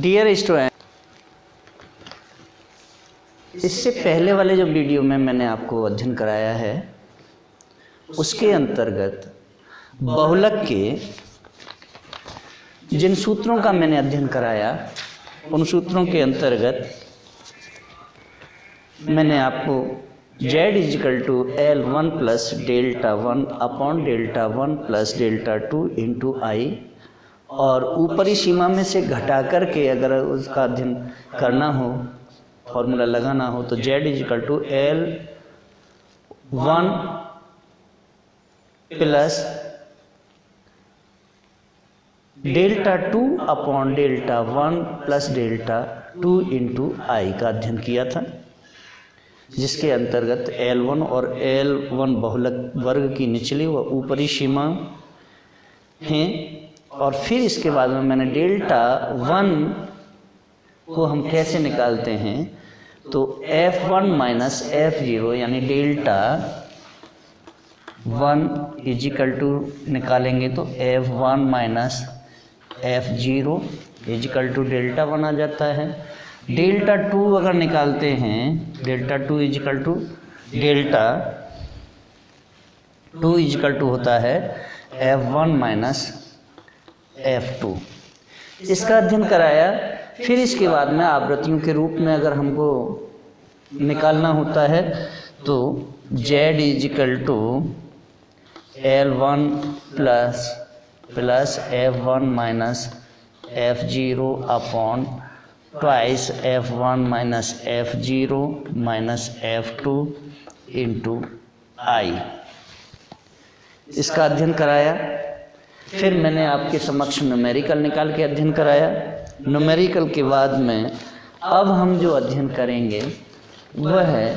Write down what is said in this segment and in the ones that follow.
Dear student, इससे पहले वाले जो वीडियो में मैंने आपको अध्ययन कराया है उसके अंतर्गत बहुलक के जिन सूत्रों का मैंने अध्ययन कराया उन सूत्रों के अंतर्गत मैंने आपको z L1 plus delta 1 upon delta 1 plus delta 2 into I और ऊपरी सीमा में से घटा करके अगर उसका अध्ययन करना हो, फॉर्मूला लगाना हो, तो z L1 plus delta 2 upon delta 1 plus delta 2 into I का अध्ययन किया था, जिसके अंतर्गत L1 और L1 बहुलक वर्ग की निचली व ऊपरी सीमा हैं। और फिर इसके बाद में मैंने डेल्टा 1 को हम कैसे निकालते हैं, तो F1 माइनस F0 यानी डेल्टा 1 इजिकल टू निकालेंगे तो F1 minus F0 is equal to delta 1 आ जाता है। डेल्टा 2 अगर निकालते हैं, delta 2 is equal to delta 2 is equal to होता है F1 माइनस F2। इसका अध्ययन कराया। फिर इसके बाद में आवृत्तियों के रूप में अगर हमको निकालना होता है तो Z is equal to L1 plus F1 minus F0 upon twice F1 minus F0 minus F2 into I, इसका अध्ययन कराया। फिर मैंने आपके समक्ष न्यूमेरिकल निकाल के अध्ययन कराया। न्यूमेरिकल के बाद में अब हम जो अध्ययन करेंगे वह है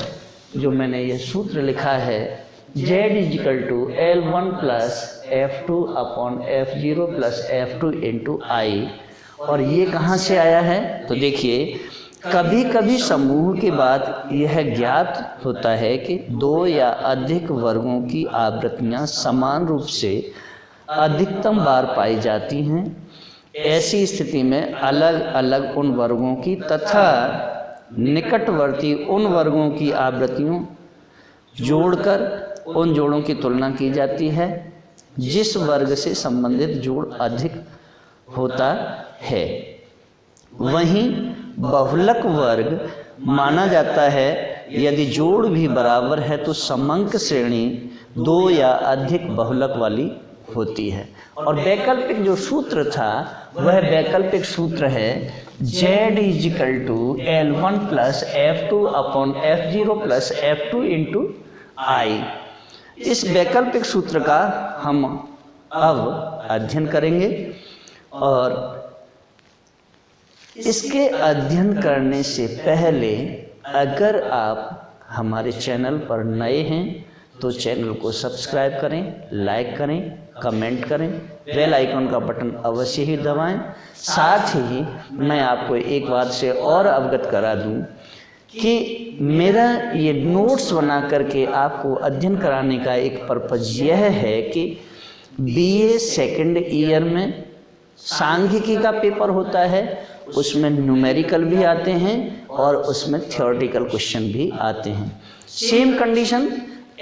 जो मैंने ये सूत्र लिखा है, Z is equal to L1 plus F2 upon F0 plus F2 into I. और ये कहाँ से आया है, तो देखिए कभी कभी समूह के बाद यह ज्ञात होता है कि दो या अधिक वर्गों की आवृत्तियाँ समान रूप से अधिकतम बार पाई जाती हैं। ऐसी स्थिति में अलग अलग उन वर्गों की तथा निकटवर्ती उन वर्गों की आवृत्तियों जोड़कर उन जोड़ों की तुलना की जाती है जिस वर्ग से संबंधित जोड़ अधिक होता है। वहीं बहुलक वर्ग माना जाता है यदि जोड़ भी बराबर है तो समंक श्रेणी दो या अधिक बहुलक वाली होती है। और वैकल्पिक जो सूत्र था वह वैकल्पिक सूत्र है Z is equal to L1 plus F2 upon F0 plus F2 into I. इस वैकल्पिक सूत्र का हम अब अध्ययन करेंगे और इसके अध्ययन करने से पहले अगर आप हमारे चैनल पर नए हैं तो चैनल को सब्सक्राइब करें, लाइक करें, कमेंट करें, बेल आइकन का बटन अवश्य ही दबाएं। साथ ही मैं आपको एक बात से और अवगत करा दूं कि मेरा ये नोट्स बना करके आपको अध्ययन कराने का एक पर्पज़ यह है कि BA सेकेंड ईयर में सांख्यिकी का पेपर होता है, उसमें न्यूमेरिकल भी आते हैं और उसमें थ्योरेटिकल क्वेश्चन भी आते हैं। सेम कंडीशन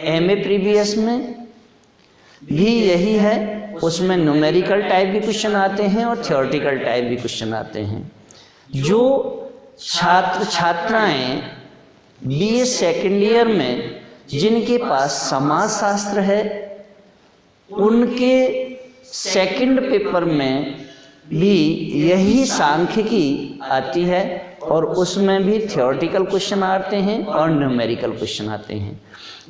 MA प्रीवियस में भी यही है, उसमें न्यूमेरिकल टाइप भी क्वेश्चन आते हैं और थ्योरेटिकल टाइप भी क्वेश्चन आते हैं। जो छात्र छात्राएं BA सेकेंड ईयर में जिनके पास समाजशास्त्र है उनके सेकंड पेपर में भी यही सांख्यिकी आती है और उसमें भी थ्योरेटिकल क्वेश्चन आते हैं और न्यूमेरिकल क्वेश्चन आते हैं।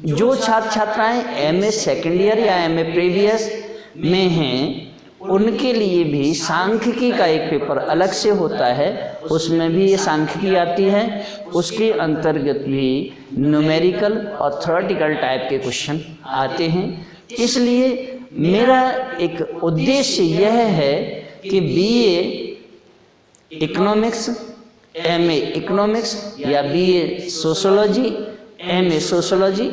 जो छात्र छात्राएं MA सेकेंड ईयर या MA प्रीवियस में हैं उनके लिए भी सांख्यिकी का एक पेपर अलग से होता है, उसमें भी ये सांख्यिकी आती है, उसके अंतर्गत भी न्यूमेरिकल और थ्योरेटिकल टाइप के क्वेश्चन आते हैं। इसलिए मेरा एक उद्देश्य यह है कि BA इकोनॉमिक्स, MA इकोनॉमिक्स या BA sociology, MA sociology,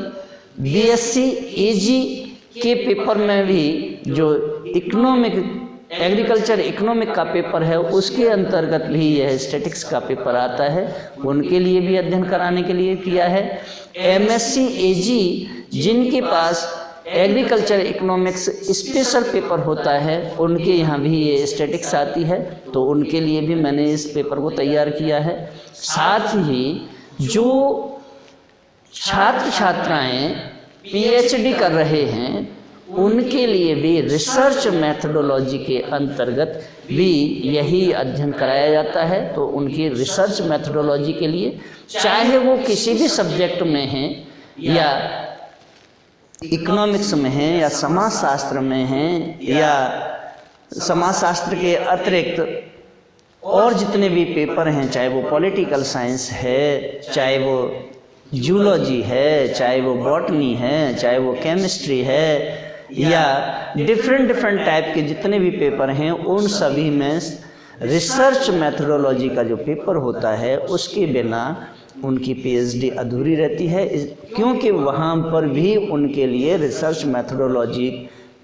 BSc AG के पेपर में भी जो इकोनॉमिक एग्रीकलचर इकोनॉमिक का पेपर है उसके अंतर्गत भी यह स्टैटिक्स का पेपर आता है, उनके लिए भी अध्ययन कराने के लिए किया है। एमएससी एजी जिनके पास एग्रीकल्चर इकोनॉमिक्स स्पेशल पेपर होता है उनके यहाँ भी ये स्टैटिक्स आती है, तो उनके लिए भी मैंने इस पेपर को तैयार किया है। साथ ही जो छात्र छात्राएं पीएचडी कर रहे हैं उनके लिए भी रिसर्च मेथडोलॉजी के अंतर्गत भी यही अध्ययन कराया जाता है। तो उनकी रिसर्च मेथडोलॉजी के लिए चाहे वो किसी भी सब्जेक्ट में हैं या इकोनॉमिक्स में हैं या समाजशास्त्र में हैं या समाजशास्त्र के अतिरिक्त और जितने भी पेपर हैं, चाहे वो पॉलिटिकल साइंस है, चाहे वो जूलॉजी है, चाहे वो बॉटनी है, चाहे वो केमिस्ट्री है या डिफरेंट टाइप के जितने भी पेपर हैं, उन सभी में रिसर्च मेथडोलॉजी का जो पेपर होता है उसके बिना उनकी पीएचडी अधूरी रहती है, क्योंकि वहाँ पर भी उनके लिए रिसर्च मेथडोलॉजी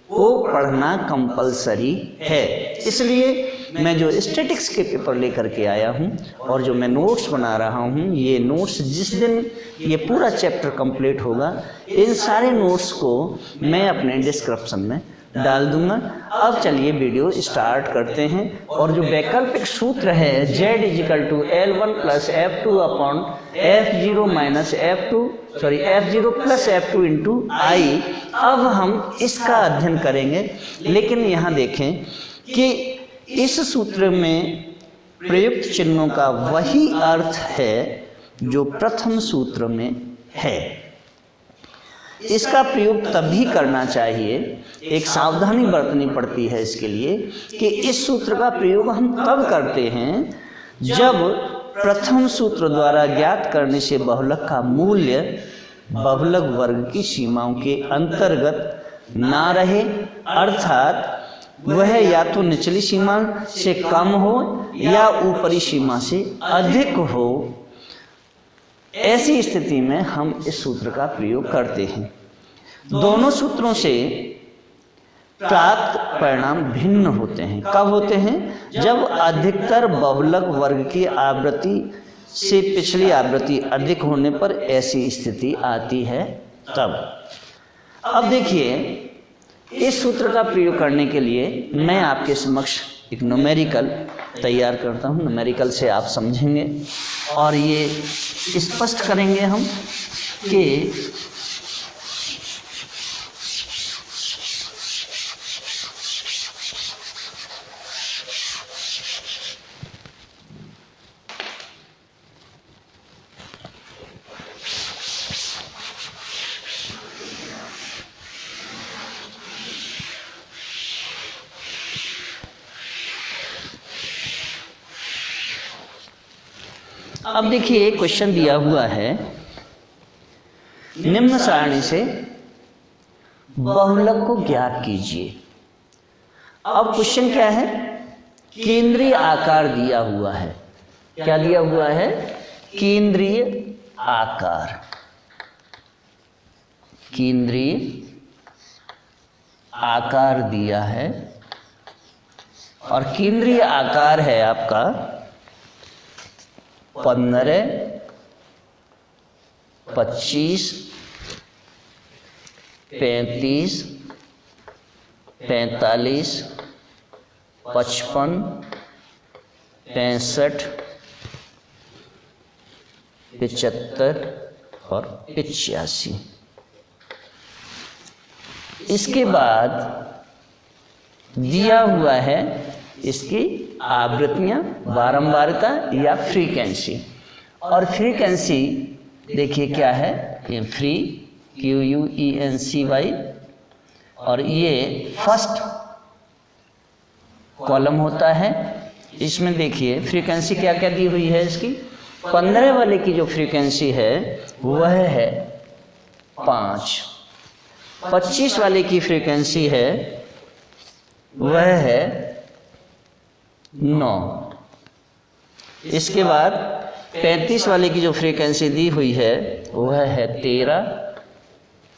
को पढ़ना कंपलसरी है। इसलिए मैं जो स्टैटिक्स के पेपर लेकर के आया हूँ और जो मैं नोट्स बना रहा हूँ, ये नोट्स जिस दिन ये पूरा चैप्टर कंप्लीट होगा इन सारे नोट्स को मैं अपने डिस्क्रिप्शन में डाल दूंगा। अब चलिए वीडियो स्टार्ट करते हैं। और जो वैकल्पिक सूत्र है Z = L1 + F2 upon F0 - F2 F0 + F2 × I, अब हम इसका अध्ययन करेंगे। लेकिन यहाँ देखें कि इस सूत्र में प्रयुक्त चिन्हों का वही अर्थ है जो प्रथम सूत्र में है। इसका प्रयोग तभी करना चाहिए, एक सावधानी बरतनी पड़ती है इसके लिए कि इस सूत्र का प्रयोग हम तब करते हैं जब प्रथम सूत्र द्वारा ज्ञात करने से बहुलक का मूल्य बहुलक वर्ग की सीमाओं के अंतर्गत ना रहे, अर्थात वह या तो निचली सीमा से कम हो या ऊपरी सीमा से अधिक हो। ऐसी स्थिति में हम इस सूत्र का प्रयोग करते हैं। दोनों सूत्रों से प्राप्त परिणाम भिन्न होते हैं। कब होते हैं? जब अधिकतर बहुलक वर्ग की आवृत्ति से पिछली आवृत्ति अधिक होने पर ऐसी स्थिति आती है तब। अब देखिए, इस सूत्र का प्रयोग करने के लिए मैं आपके समक्ष एक न्यूमेरिकल तैयार करता हूँ। न्यूमेरिकल से आप समझेंगे और ये स्पष्ट करेंगे हम कि अब देखिए क्वेश्चन दिया हुआ है, निम्न सारणी से बहुलक को ज्ञात कीजिए। अब क्वेश्चन क्या है? केंद्रीय आकार दिया हुआ है। क्या दिया हुआ है? केंद्रीय आकार। केंद्रीय आकार दिया है और केंद्रीय आकार है आपका 15, 25, 35, 45, 55, 65, 75 और 85। इसके बाद दिया हुआ है इसकी आवृत्तियाँ, बारंबारता या फ्रीक्वेंसी। और फ्रीक्वेंसी देखिए क्या है, ये फ्री QUENCY और ये फर्स्ट कॉलम होता है। इसमें देखिए फ्रीक्वेंसी क्या क्या दी हुई है इसकी। 15 वाले की जो फ्रीक्वेंसी है वह है 5, 25 वाले की फ्रीक्वेंसी है वह है 9। इसके बाद 35 वाले की जो फ्रीक्वेंसी दी हुई है वह है 13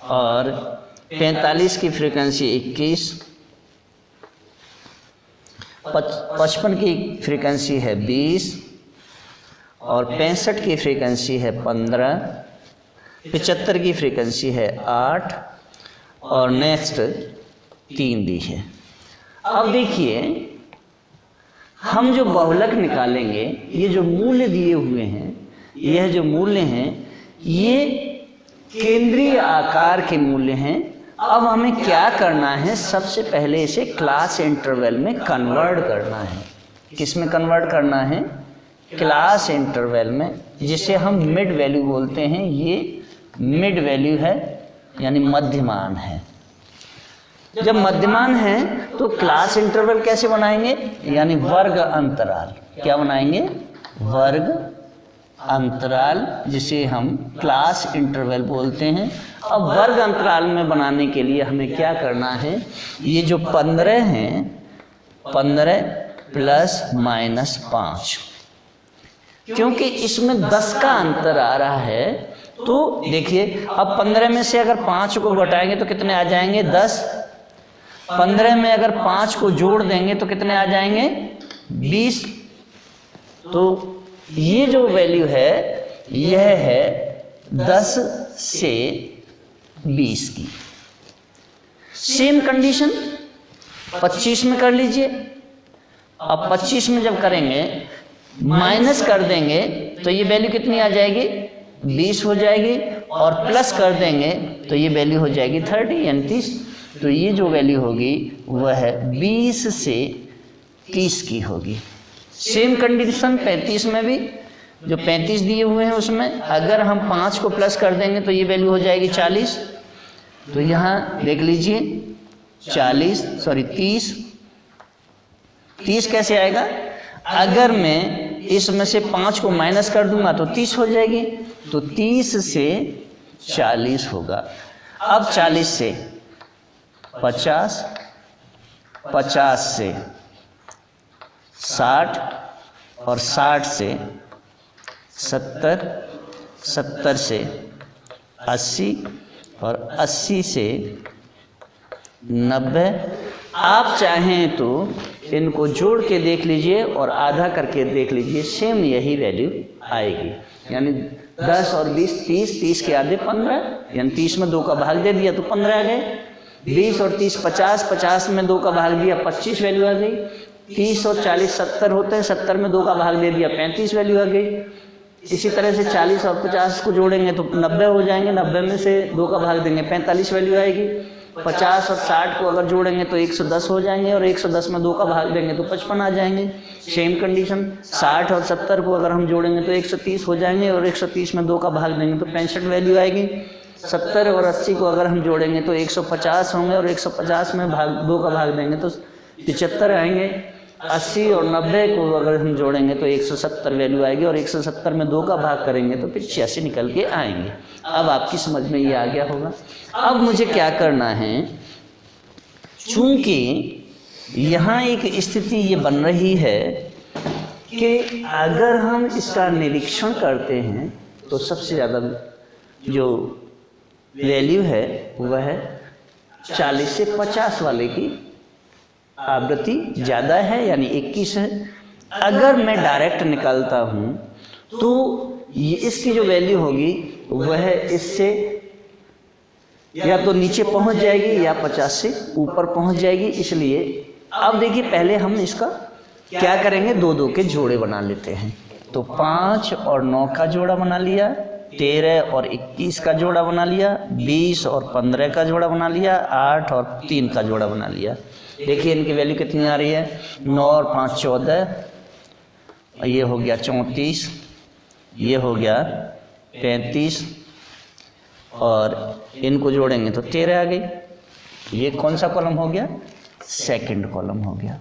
और 45 की फ्रीक्वेंसी 21 55 की फ्रीक्वेंसी है 20 और 65 की फ्रीक्वेंसी है 15, 75 की फ्रीक्वेंसी है 8 और नेक्स्ट 3 दी है। अब देखिए हम जो बहुलक निकालेंगे, ये जो मूल्य दिए हुए हैं, यह जो मूल्य हैं ये केंद्रीय आकार के मूल्य हैं। अब हमें क्या करना है, सबसे पहले इसे क्लास इंटरवल में कन्वर्ट करना है। किस में कन्वर्ट करना है? क्लास इंटरवल में, जिसे हम मिड वैल्यू बोलते हैं। ये मिड वैल्यू है यानी मध्यमान है। जब मध्यमान है तो क्लास इंटरवल कैसे बनाएंगे? यानी वर्ग अंतराल। क्या बनाएंगे? वर्ग अंतराल, जिसे हम क्लास इंटरवल बोलते हैं। अब वर्ग अंतराल में बनाने के लिए हमें क्या करना है? ये जो 15 हैं, 15 प्लस माइनस 5, क्योंकि इसमें 10 का अंतर आ रहा है। तो देखिए अब 15 में से अगर 5 को घटाएंगे तो कितने आ जाएंगे? 10। 15 में अगर 5 को जोड़ देंगे तो कितने आ जाएंगे? 20। तो ये जो वैल्यू है यह है 10 से 20 की। सेम कंडीशन 25 में कर लीजिए। अब 25 में जब करेंगे माइनस कर देंगे तो ये वैल्यू कितनी आ जाएगी? 20 हो जाएगी, और प्लस कर देंगे तो ये वैल्यू हो जाएगी 30 यानी 30। तो ये जो वैल्यू होगी वह है 20 से 30 की होगी। सेम कंडीशन 35 में भी, जो 35 दिए हुए हैं उसमें अगर हम 5 को प्लस कर देंगे तो ये वैल्यू हो जाएगी 40। तो यहाँ देख लीजिए 30 कैसे आएगा? अगर मैं इसमें से 5 को माइनस कर दूंगा तो 30 हो जाएगी। तो 30 से 40 होगा। अब 40 से 50, 50 से 60 और 60 से 70, 70 से 80 और 80 से 90। आप चाहें तो इनको जोड़ के देख लीजिए और आधा करके देख लीजिए, सेम यही वैल्यू आएगी। यानी 10 और 20 30, 30 के आधे 15, यानी 30 में 2 का भाग दे दिया तो 15 आ गए। 20 और 30 50, 50 में 2 का भाग दिया 25 वैल्यू आ गई। 30 और 40 70 होते हैं, 70 में 2 का भाग दे दिया 35 वैल्यू आ गई। इसी तरह से 40 और 50 को जोड़ेंगे तो 90 हो जाएंगे, 90 में से 2 का भाग देंगे 45 वैल्यू आएगी। 50 और 60 को अगर जोड़ेंगे तो 110 हो जाएंगे, और 110 में 2 का भाग देंगे तो 55 आ जाएंगे। सेम कंडीशन 60 और 70 को अगर हम जोड़ेंगे तो 130 हो जाएंगे, और 130 में 2 का भाग देंगे तो 65 वैल्यू आएगी। 70 और 80 को अगर हम जोड़ेंगे तो 150 होंगे, और 150 में 2 का भाग देंगे तो 75 आएंगे। 80 और 90 को अगर हम जोड़ेंगे तो 170 वैल्यू आएगी, और 170 में 2 का भाग करेंगे तो फिर 86 निकल के आएंगे। अब आपकी समझ में ये आ गया होगा। अब मुझे क्या करना है, चूंकि यहाँ एक स्थिति ये बन रही है कि अगर हम इसका निरीक्षण करते हैं तो सबसे ज़्यादा जो वैल्यू है वह है 40 से 50 वाले की आवृत्ति ज़्यादा है, यानी 21 है। अगर मैं डायरेक्ट निकालता हूँ तो ये इसकी जो वैल्यू होगी वह इससे या तो नीचे पहुँच जाएगी या 50 से ऊपर पहुँच जाएगी। इसलिए अब देखिए पहले हम इसका क्या करेंगे, 2-2 के जोड़े बना लेते हैं। तो 5 और 9 का जोड़ा बना लिया, 13 और 21 का जोड़ा बना लिया, 20 और 15 का जोड़ा बना लिया, 8 और 3 का जोड़ा बना लिया। देखिए इनकी वैल्यू कितनी आ रही है, 9 और 5 14, ये हो गया 34, ये हो गया 35, और इनको जोड़ेंगे तो 13 आ गई। ये कौन सा कॉलम हो गया, सेकंड कॉलम हो गया।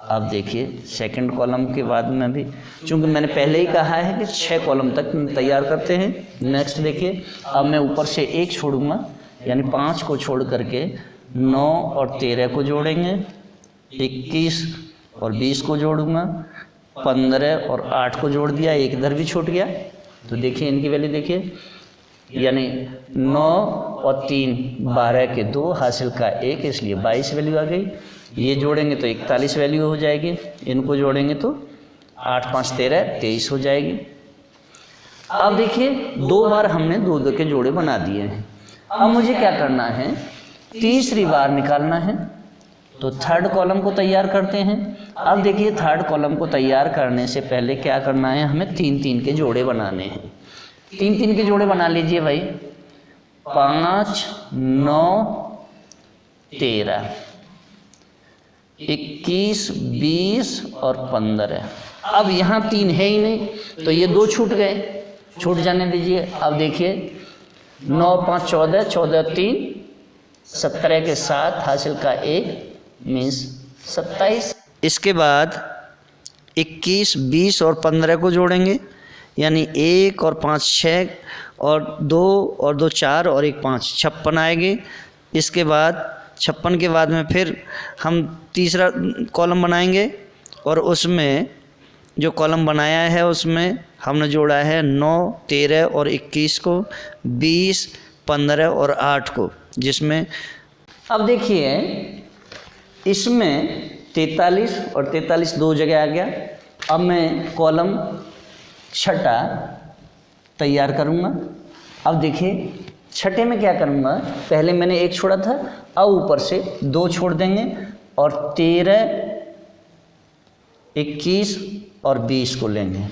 अब देखिए सेकंड कॉलम के बाद में भी, चूंकि मैंने पहले ही कहा है कि 6 कॉलम तक तैयार करते हैं। नेक्स्ट देखिए, अब मैं ऊपर से 1 छोड़ूंगा, यानी 5 को छोड़ करके 9 और 13 को जोड़ेंगे, 21 और 20 को जोड़ूंगा, 15 और 8 को जोड़ दिया, एक इधर भी छूट गया। तो देखिए इनकी वैल्यू देखिए, यानी 9 और 3 12 के 2 हासिल का 1, इसलिए 22 वैल्यू आ गई। ये जोड़ेंगे तो 41 वैल्यू हो जाएगी, इनको जोड़ेंगे तो 8 5 13 23 हो जाएगी। अब देखिए 2 बार हमने 2 के जोड़े बना दिए हैं। अब मुझे क्या करना है, तीसरी बार निकालना है, तो थर्ड कॉलम को तैयार करते हैं। अब देखिए थर्ड कॉलम को तैयार करने से पहले क्या करना है, हमें 3 3 के जोड़े बनाने हैं। 3 3 के जोड़े बना लीजिए भाई, 5 9 13 21 20 और 15। अब यहाँ 3 है ही नहीं, तो ये 2 छूट गए, छूट जाने दीजिए। अब देखिए 9 5 14 14 3 17 के 7 हासिल का 1 मीन्स 27। इसके बाद 21 20 और 15 को जोड़ेंगे, यानी 1 और 5 6 और 2 और 2 4 और 1 5 56 आएंगे। इसके बाद 56 के बाद में फिर हम तीसरा कॉलम बनाएंगे, और उसमें जो कॉलम बनाया है उसमें हमने जोड़ा है 9 13 और 21 को, 20 15 और 8 को, जिसमें अब देखिए इसमें 43 और 43 2 जगह आ गया। अब मैं कॉलम छठा तैयार करूँगा। अब देखिए छठे में क्या करूँगा, पहले मैंने 1 छोड़ा था, अब ऊपर से 2 छोड़ देंगे और 13 21 और 20 को लेंगे।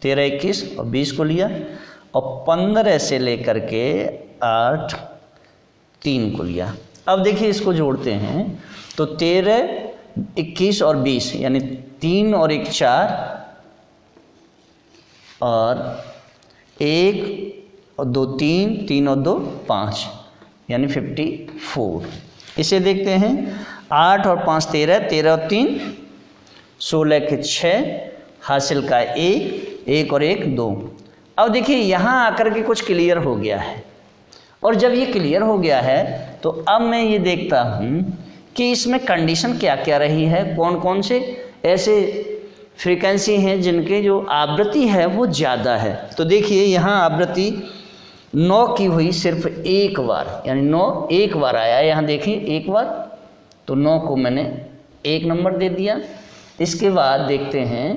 13 21 और 20 को लिया, और 15 से लेकर के 8 3 को लिया। अब देखिए इसको जोड़ते हैं, तो 13 21 और 20 यानी 3 और 1 4 और 1 और 2 3 3 और 2 5 यानी 54। इसे देखते हैं, 8 और 5 13 13 और 3 16 के 6 हासिल का 1 1 और 1 2। अब देखिए यहाँ आकर के कुछ क्लियर हो गया है, और जब ये क्लियर हो गया है तो अब मैं ये देखता हूँ कि इसमें कंडीशन क्या क्या रही है, कौन कौन से ऐसे फ्रीक्वेंसी हैं जिनके जो आवृत्ति है वो ज़्यादा है। तो देखिए यहाँ आवृत्ति 9 की हुई सिर्फ 1 बार, यानी 9 1 बार आया। यहाँ देखिए 1 बार, तो 9 को मैंने 1 नंबर दे दिया। इसके बाद देखते हैं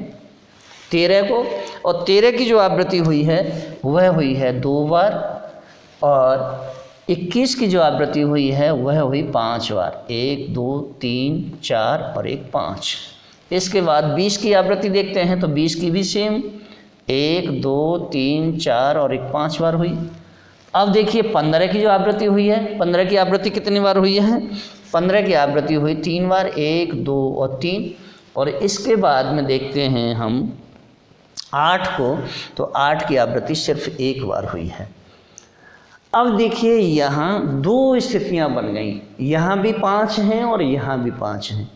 13 को, और 13 की जो आवृत्ति हुई है वह हुई है 2 बार, और 21 की जो आवृत्ति हुई है वह हुई 5 बार, 1 2 3 4 और 1 5। इसके बाद 20 की आवृत्ति देखते हैं, तो 20 की भी सेम 1 2 3 4 और 1 5 बार हुई। अब देखिए 15 की जो आवृत्ति हुई है, 15 की आवृत्ति कितनी बार हुई है, 15 की आवृत्ति हुई 3 बार, 1 2 और 3। और इसके बाद में देखते हैं हम 8 को, तो 8 की आवृत्ति सिर्फ 1 बार हुई है। अब देखिए यहाँ 2 स्थितियाँ बन गई, यहाँ भी 5 हैं और यहाँ भी 5 हैं।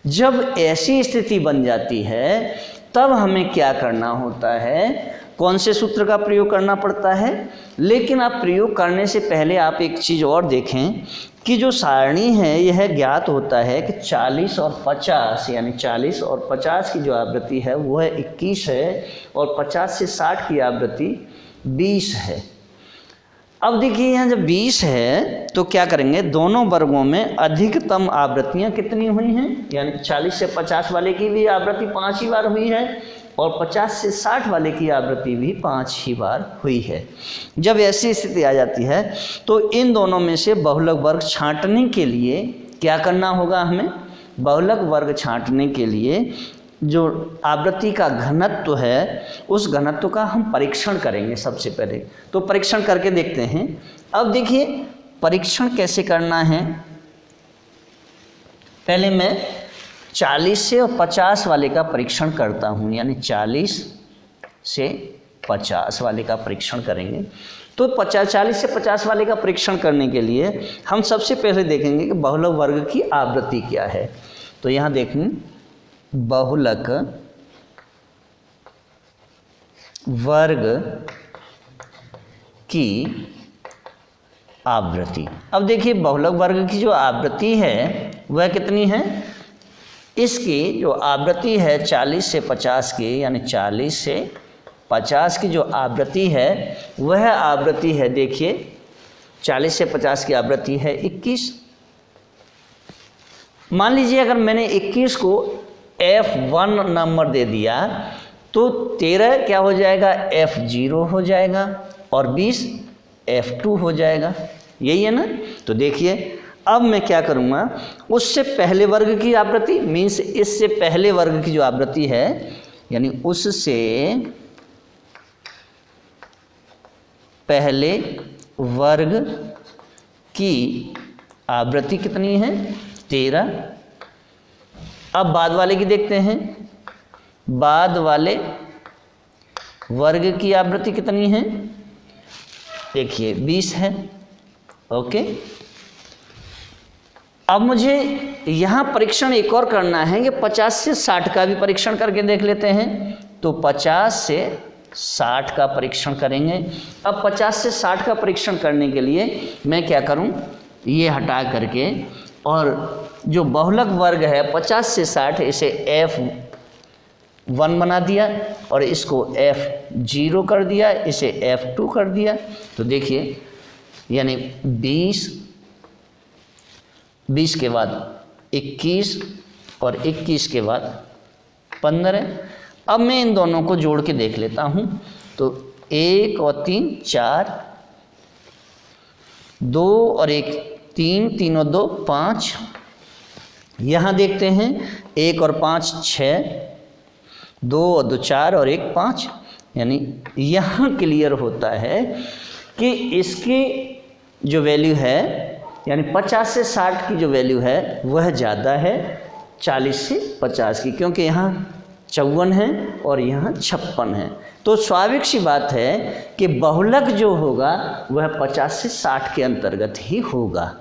जब ऐसी स्थिति बन जाती है तब हमें क्या करना होता है, कौन से सूत्र का प्रयोग करना पड़ता है। लेकिन आप प्रयोग करने से पहले आप एक चीज़ और देखें कि जो सारणी है यह ज्ञात होता है कि 40 और 50 यानी 40 और 50 की जो आवृत्ति है वह 21 है, और 50 से 60 की आवृत्ति 20 है। अब देखिए यहाँ जब 20 है तो क्या करेंगे, दोनों वर्गों में अधिकतम आवृत्तियाँ कितनी हुई हैं, यानी 40 से 50 वाले की भी आवृत्ति 5 ही बार हुई है, और 50 से 60 वाले की आवृत्ति भी 5 ही बार हुई है। जब ऐसी स्थिति आ जाती है तो इन दोनों में से बहुलक वर्ग छांटने के लिए क्या करना होगा, हमें बहुलक वर्ग छांटने के लिए जो आवृत्ति का घनत्व है उस घनत्व का हम परीक्षण करेंगे सबसे पहले। तो परीक्षण करके देखते हैं। अब देखिए परीक्षण कैसे करना है, पहले मैं 40 से और 50 वाले का परीक्षण करता हूँ, यानी 40 से 50 वाले का परीक्षण करेंगे। तो 40 से 50 वाले का परीक्षण करने के लिए हम सबसे पहले देखेंगे कि बहुलक वर्ग की आवृत्ति क्या है। तो यहाँ देखें बहुलक वर्ग की आवृत्ति। अब देखिए बहुलक वर्ग की जो आवृत्ति है वह कितनी है, इसकी जो आवृत्ति है 40 से 50 की, यानी 40 से 50 की जो आवृत्ति है वह आवृत्ति है, देखिए 40 से 50 की आवृत्ति है 21। मान लीजिए अगर मैंने 21 को F1 नंबर दे दिया तो 13 क्या हो जाएगा, F0 हो जाएगा और 20 F2 हो जाएगा। यही है ना। तो देखिए अब मैं क्या करूँगा, उससे पहले वर्ग की आवृत्ति मीन्स इससे पहले वर्ग की जो आवृत्ति है, यानी उससे पहले वर्ग की आवृत्ति कितनी है, 13। अब बाद वाले की देखते हैं, बाद वाले वर्ग की आवृत्ति कितनी है, देखिए 20 है। ओके, अब मुझे यहाँ परीक्षण एक और करना है कि 50 से 60 का भी परीक्षण करके देख लेते हैं। तो 50 से 60 का परीक्षण करेंगे। अब 50 से 60 का परीक्षण करने के लिए मैं क्या करूं, ये हटा करके और जो बहुलक वर्ग है 50 से 60 इसे F1 बना दिया और इसको F0 कर दिया, इसे F2 कर दिया। तो देखिए यानी 20 के बाद 21 और 21 के बाद 15। अब मैं इन दोनों को जोड़ के देख लेता हूँ। तो 1 और 3 4, 2 और 1 3, 3 और 2 5। यहाँ देखते हैं 1 और 5 6, 2 और 2 4 और 1 5। यानी यहाँ क्लियर होता है कि इसकी जो वैल्यू है यानी 50 से 60 की जो वैल्यू है वह ज़्यादा है 40 से 50 की, क्योंकि यहाँ 54 है और यहाँ 56 है। तो स्वाभाविक सी बात है कि बहुलक जो होगा वह 50 से 60 के अंतर्गत ही होगा।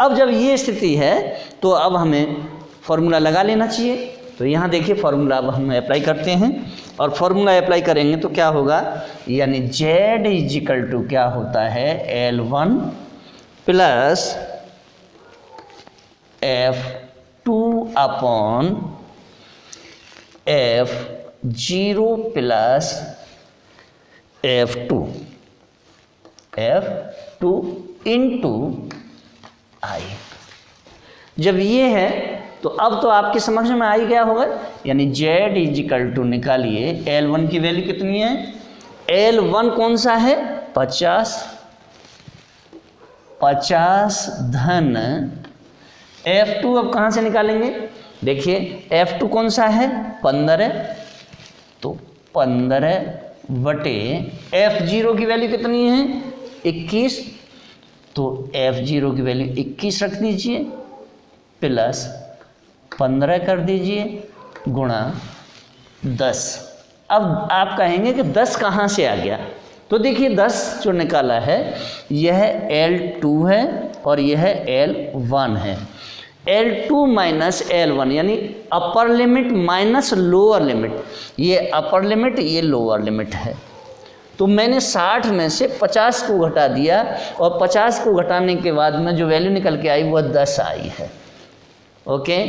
अब जब ये स्थिति है तो अब हमें फॉर्मूला लगा लेना चाहिए। तो यहाँ देखिए फॉर्मूला अब हम अप्लाई करते हैं और फॉर्मूला अप्लाई करेंगे तो क्या होगा, यानी Z इजिकल टू क्या होता है, L1 plus F2 upon F0 plus F2 into I। जब ये है तो अब तो आपके समझ में आ ही गया होगा, यानी Z इजिकल टू निकालिए L1 की वैल्यू कितनी है, L1 कौन सा है 50 धन F2 अब कहाँ से निकालेंगे, देखिए F2 कौन सा है 15, तो 15 बटे F0 की वैल्यू कितनी है 21, तो F0 की वैल्यू 21 रख दीजिए प्लस 15 कर दीजिए गुणा 10। अब आप कहेंगे कि 10 कहाँ से आ गया, तो देखिए 10 जो निकाला है यह L2 है और यह L1 है। L2 माइनस L1 यानी upper limit minus lower limit, ये अपर लिमिट ये लोअर लिमिट है। तो मैंने 60 में से 50 को घटा दिया और 50 को घटाने के बाद में जो वैल्यू निकल के आई वह 10 आई है। ओके,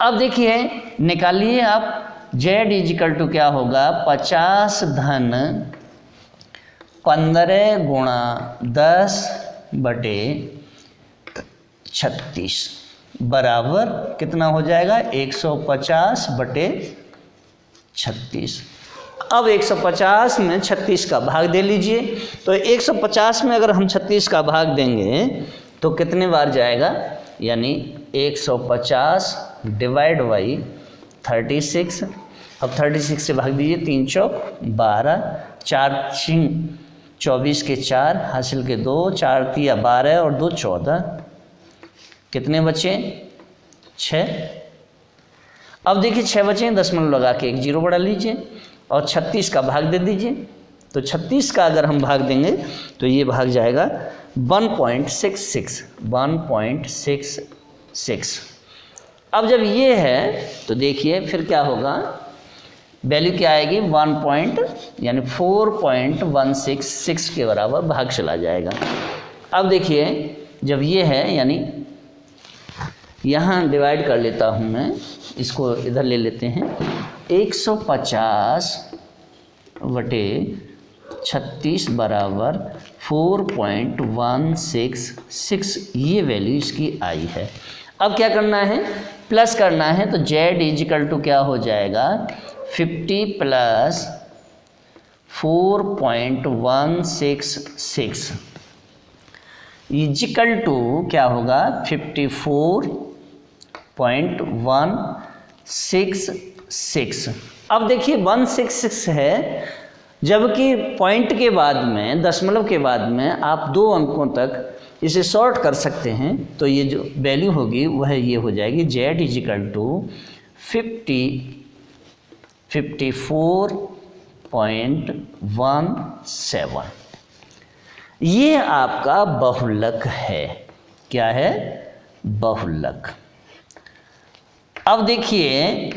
अब देखिए निकालिए आप Z इजिकल टू क्या होगा 50 धन 15 गुणा 10 बटे 36 बराबर कितना हो जाएगा 150 बटे 36। अब 150 में 36 का भाग दे लीजिए। तो 150 में अगर हम 36 का भाग देंगे तो कितने बार जाएगा, यानी 150 डिवाइड बाई 36। अब 36 से भाग दीजिए, 3 चौक 12, 4 छिंग 24 के 4 हासिल के 2, 4 तिया 12 और 2 14, कितने बचे 6। अब देखिए 6 बचे, दशमलव लगा के एक 0 बढ़ा लीजिए और 36 का भाग दे दीजिए। तो 36 का अगर हम भाग देंगे तो ये भाग जाएगा 1.66। अब जब ये है तो देखिए फिर क्या होगा, वैल्यू क्या आएगी यानी 4.166 के बराबर भाग चला जाएगा। अब देखिए जब ये है यानी यहाँ डिवाइड कर लेता हूँ मैं, इसको इधर ले लेते हैं, 150 बटे 36 बराबर 4.166, ये वैल्यू इसकी आई है। अब क्या करना है, प्लस करना है, तो z इजिकल टू क्या हो जाएगा 50 प्लस 4.166 इजिकल टू क्या होगा 54.166। अब देखिए 166 है, जबकि पॉइंट के बाद में, दशमलव के बाद में आप 2 अंकों तक इसे शॉर्ट कर सकते हैं, तो ये जो वैल्यू होगी वह ये हो जाएगी z इजिकल टू 54.17। ये आपका बहुलक है। क्या है? बहुलक। अब देखिए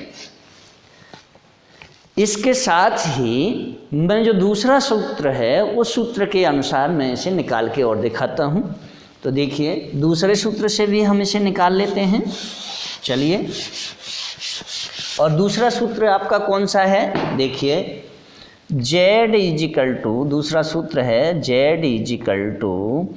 इसके साथ ही मैं जो दूसरा सूत्र है उस सूत्र के अनुसार मैं इसे निकाल के और दिखाता हूँ। तो देखिए दूसरे सूत्र से भी हम इसे निकाल लेते हैं। चलिए, और दूसरा सूत्र आपका कौन सा है? देखिए z इजिकल टू, दूसरा सूत्र है z is equal to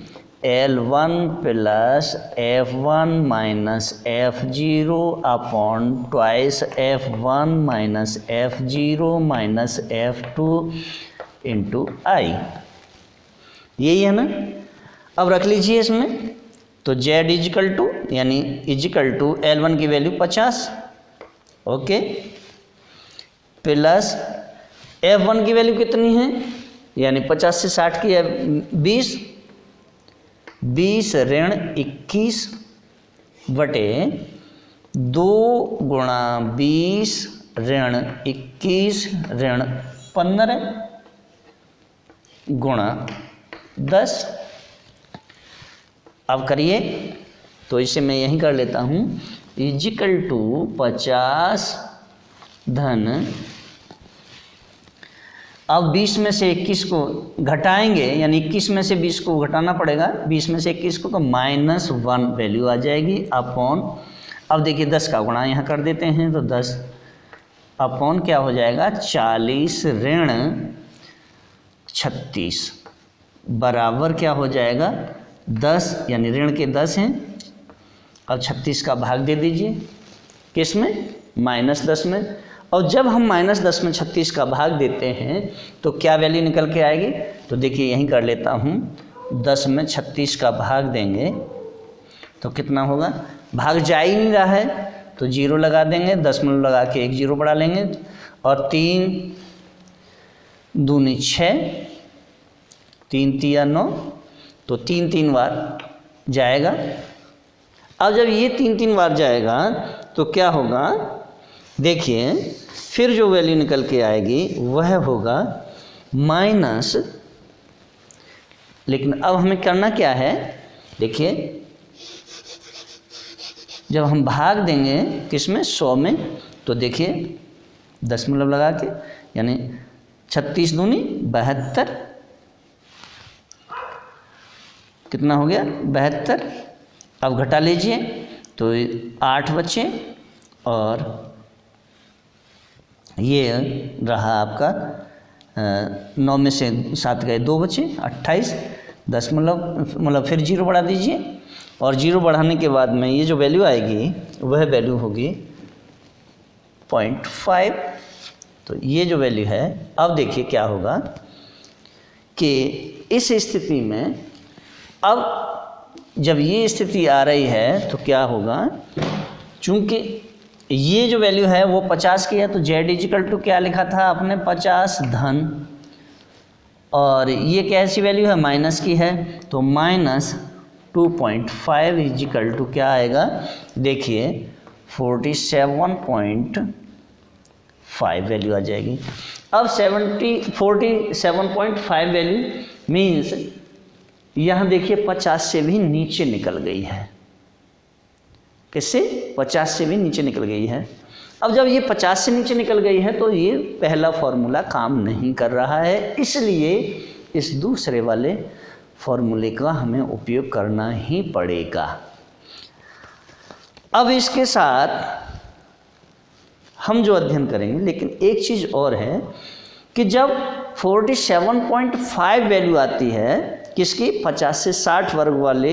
L1 plus F1 minus F0 upon twice F1 minus F0 minus F2 into I। यही है ना? अब रख लीजिए इसमें, तो z इजिकल टू यानी इजिकल टू L1 की वैल्यू 50, ओके, प्लस F1 की वैल्यू कितनी है, यानी 50 से 60 की है 20, 20 ऋण 21 बटे 2 गुणा 20 ऋण 21 ऋण 15 गुणा 10। अब करिए, तो इसे मैं यहीं कर लेता हूँ, इजिकल टू 50 धन, अब 20 में से 21 को घटाएंगे, यानी 21 में से 20 को घटाना पड़ेगा, 20 में से 21 को, तो -1 वैल्यू आ जाएगी अपॉन, अब देखिए 10 का गुणा यहाँ कर देते हैं, तो 10 अपॉन क्या हो जाएगा 40 ऋण 36 बराबर क्या हो जाएगा 10, यानी ऋण के 10 हैं। अब 36 का भाग दे दीजिए, किस में? -10 में। और जब हम -10 में 36 का भाग देते हैं तो क्या वैल्यू निकल के आएगी? तो देखिए यहीं कर लेता हूँ, 10 में 36 का भाग देंगे तो कितना होगा? भाग जा ही नहीं रहा है तो 0 लगा देंगे, दशमलव लगा के 1 0 बढ़ा लेंगे, और 3 दूनी 6, 3 तिया 9, तो 3 बार जाएगा। अब जब ये 3 बार जाएगा तो क्या होगा? देखिए फिर जो वैल्यू निकल के आएगी वह होगा माइनस, लेकिन अब हमें करना क्या है? देखिए जब हम भाग देंगे किसमें? 100 में, तो देखिए दशमलव लगा के, यानी 36 दूनी 72, कितना हो गया? 72। अब घटा लीजिए तो 8 बचे, और ये रहा आपका 9 में से 7 गए 2 बचे, 28 दशमलव, मतलब फिर 0 बढ़ा दीजिए, और 0 बढ़ाने के बाद में ये जो वैल्यू आएगी वह वैल्यू होगी 0.5। तो ये जो वैल्यू है, अब देखिए क्या होगा कि इस स्थिति में, अब जब ये स्थिति आ रही है तो क्या होगा? चूँकि ये जो वैल्यू है वो 50 की है, तो z इजिकल टू क्या लिखा था आपने? 50 धन, और ये कैसी वैल्यू है? माइनस की है, तो -2.5 इजिकल टू क्या आएगा? देखिए 47.5 वैल्यू आ जाएगी। अब 47.5 वैल्यू मीन्स यहाँ देखिए 50 से भी नीचे निकल गई है। किससे? 50 से भी नीचे निकल गई है। अब जब ये 50 से नीचे निकल गई है तो ये पहला फॉर्मूला काम नहीं कर रहा है, इसलिए इस दूसरे वाले फॉर्मूले का हमें उपयोग करना ही पड़ेगा। अब इसके साथ हम जो अध्ययन करेंगे, लेकिन एक चीज़ और है कि जब 47.5 वैल्यू आती है किसकी? 50 से 60 वर्ग वाले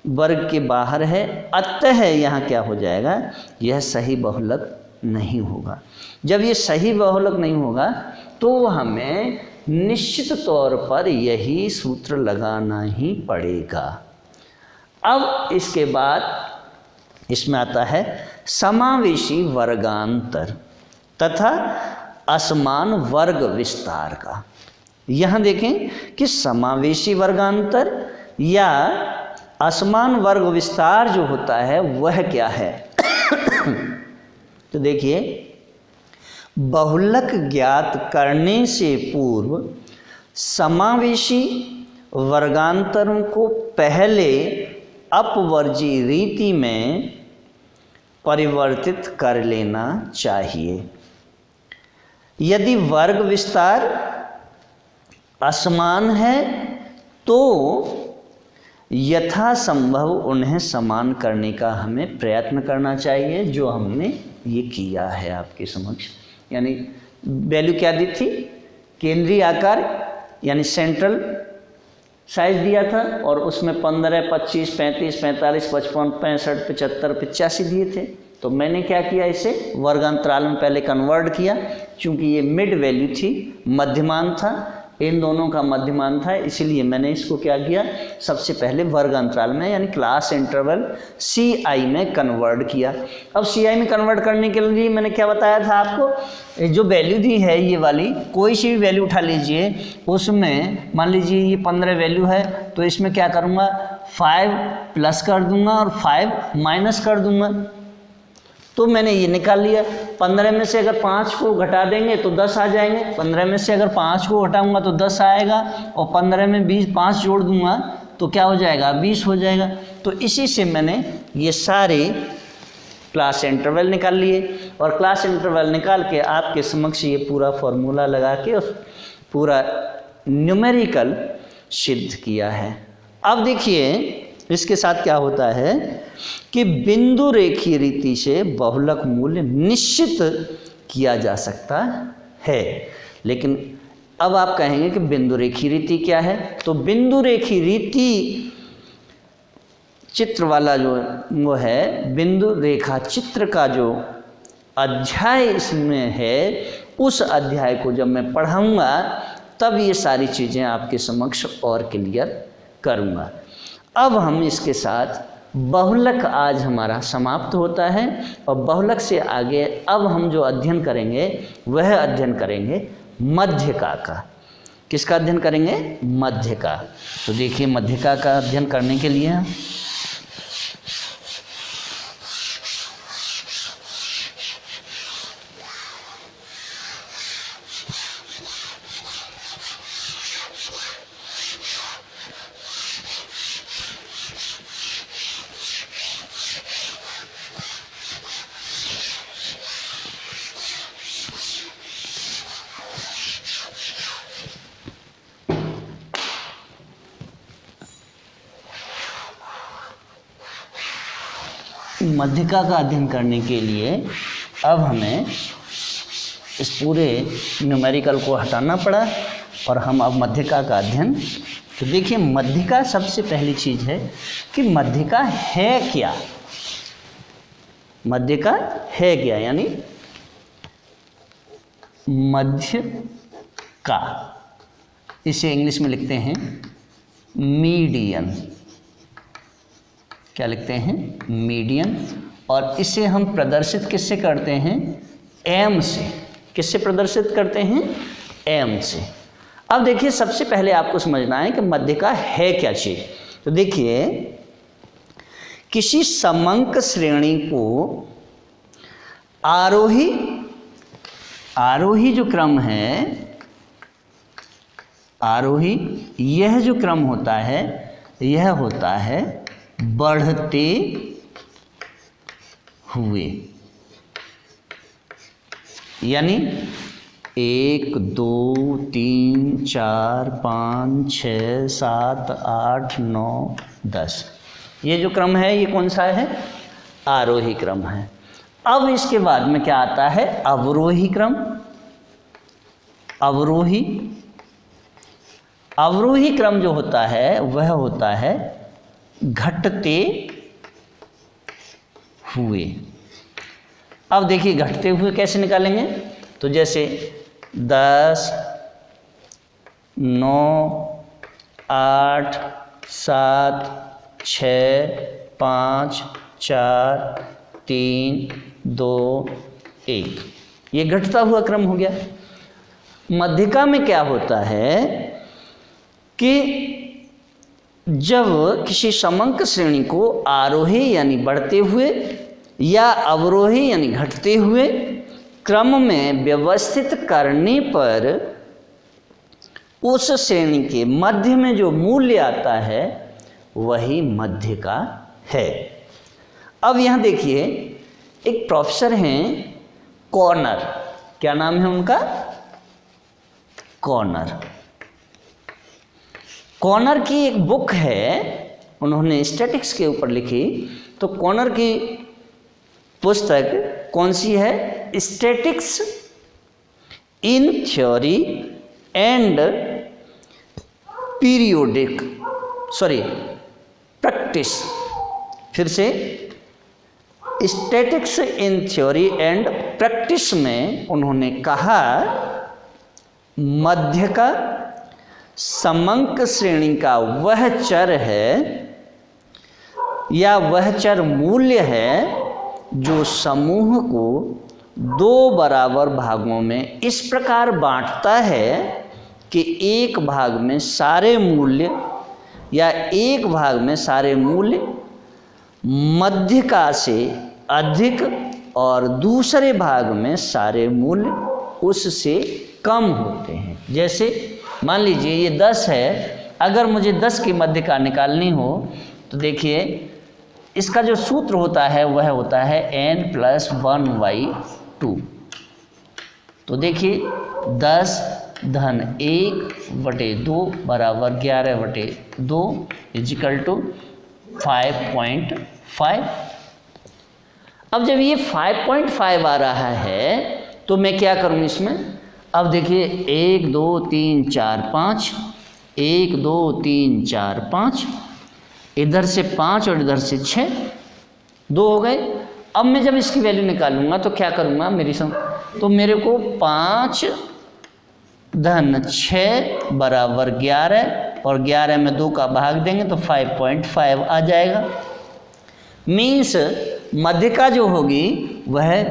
वर्ग के बाहर है, अतः यहाँ क्या हो जाएगा, यह सही बहुलक नहीं होगा। जब ये सही बहुलक नहीं होगा तो हमें निश्चित तौर पर यही सूत्र लगाना ही पड़ेगा। अब इसके बाद इसमें आता है समावेशी वर्गांतर तथा असमान वर्ग विस्तार का। यहाँ देखें कि समावेशी वर्गांतर या असमान वर्ग विस्तार जो होता है वह क्या है। तो देखिए, बहुलक ज्ञात करने से पूर्व समावेशी वर्गांतरों को पहले अपवर्जी रीति में परिवर्तित कर लेना चाहिए। यदि वर्ग विस्तार असमान है तो यथासंभव उन्हें समान करने का हमें प्रयत्न करना चाहिए, जो हमने ये किया है आपके समक्ष। यानी वैल्यू क्या दी थी, केंद्रीय आकार यानी सेंट्रल साइज दिया था और उसमें 15, 25, 35, 45, 55, 65, 75, 85 दिए थे। तो मैंने क्या किया, इसे वर्गांतराल में पहले कन्वर्ट किया, क्योंकि ये मिड वैल्यू थी, मध्यमान था, इन दोनों का मध्यमान था, इसीलिए मैंने इसको क्या किया, सबसे पहले वर्ग अंतराल में यानी क्लास इंटरवल CI में कन्वर्ट किया। अब CI में कन्वर्ट करने के लिए मैंने क्या बताया था आपको, जो वैल्यू दी है ये वाली, कोई सी भी वैल्यू उठा लीजिए, उसमें मान लीजिए ये 15 वैल्यू है तो इसमें क्या करूँगा, 5 प्लस कर दूंगा और 5 माइनस कर दूंगा। तो मैंने ये निकाल लिया। 15 में से अगर 5 को घटा देंगे तो 10 आ जाएंगे, 15 में से अगर 5 को घटाऊंगा तो 10 आएगा, और 15 में 5 जोड़ दूंगा तो क्या हो जाएगा, 20 हो जाएगा। तो इसी से मैंने ये सारे क्लास इंटरवल निकाल लिए, और क्लास इंटरवल निकाल के आपके समक्ष ये पूरा फॉर्मूला लगा के पूरा न्यूमेरिकल सिद्ध किया है। अब देखिए इसके साथ क्या होता है कि बिंदु रेखीय रीति से बहुलक मूल्य निश्चित किया जा सकता है। लेकिन अब आप कहेंगे कि बिंदु रेखीय रीति क्या है, तो बिंदु रेखीय रीति चित्र वाला जो वो है, बिंदु रेखा चित्र का जो अध्याय इसमें है, उस अध्याय को जब मैं पढ़ाऊंगा तब ये सारी चीज़ें आपके समक्ष और क्लियर करूंगा। अब हम इसके साथ बहुलक आज हमारा समाप्त होता है, और बहुलक से आगे अब हम जो अध्ययन करेंगे वह अध्ययन करेंगे मध्यका का। किसका अध्ययन करेंगे, मध्यका। तो देखिए मध्यका का अध्ययन करने के लिए मध्यका का अध्ययन करने के लिए अब हमें इस पूरे न्यूमेरिकल को हटाना पड़ा, और हम अब मध्यका का अध्ययन। तो देखिए मध्यका सबसे पहली चीज़ है कि मध्यका है क्या, मध्यका है क्या, यानी मध्य का, इसे इंग्लिश में लिखते हैं मीडियन। क्या लिखते हैं, मीडियन। और इसे हम प्रदर्शित किससे करते हैं, एम से। किससे प्रदर्शित करते हैं, एम से। अब देखिए सबसे पहले आपको समझना है कि मध्यका है क्या चीज़। तो देखिए किसी समंक श्रेणी को आरोही जो क्रम है, आरोही यह जो क्रम होता है, यह होता है बढ़ते हुए, यानी 1 2 3 4 5 6 7 8 9 10, ये जो क्रम है ये कौन सा है, आरोही क्रम है। अब इसके बाद में क्या आता है, अवरोही क्रम। अवरोही क्रम जो होता है वह होता है घटते हुए। अब देखिए घटते हुए कैसे निकालेंगे, तो जैसे 10, 9, 8, 7, 6, 5, 4, 3, 2, 1, ये घटता हुआ क्रम हो गया। मध्यिका में क्या होता है कि जब किसी समंक श्रेणी को आरोही यानी बढ़ते हुए या अवरोही यानी घटते हुए क्रम में व्यवस्थित करने पर उस श्रेणी के मध्य में जो मूल्य आता है वही मध्यिका है। अब यहाँ देखिए एक प्रोफेसर हैं कॉर्नर, क्या नाम है उनका, कॉर्नर। कॉर्नर की एक बुक है, उन्होंने स्टैटिक्स के ऊपर लिखी। तो कॉर्नर की पुस्तक कौन सी है, statics in theory and periodic practice. फिर से, statics in theory and practice में उन्होंने कहा मध्यिका समंक श्रेणी का वह चर है या वह चर मूल्य है जो समूह को दो बराबर भागों में इस प्रकार बांटता है कि एक भाग में सारे मूल्य या एक भाग में सारे मूल्य मध्यिका से अधिक और दूसरे भाग में सारे मूल्य उससे कम होते हैं। जैसे मान लीजिए ये 10 है, अगर मुझे 10 की मध्यिका निकालनी हो तो देखिए इसका जो सूत्र होता है वह होता है n+1/2। तो देखिए 10 धन 1/2 बराबर 11/2 इजिकल टू 5.5। अब जब ये 5.5 आ रहा है तो मैं क्या करूँ इसमें, अब देखिए 1 2 3 4 5, 1 2 3 4 5, इधर से 5 और इधर से 6, 2 हो गए। अब मैं जब इसकी वैल्यू निकालूंगा तो क्या करूँगा मेरी तो मेरे को 5 धन 6 बराबर 11 और 11 में 2 का भाग देंगे तो 5.5 आ जाएगा। मीन्स मध्यिका जो होगी वह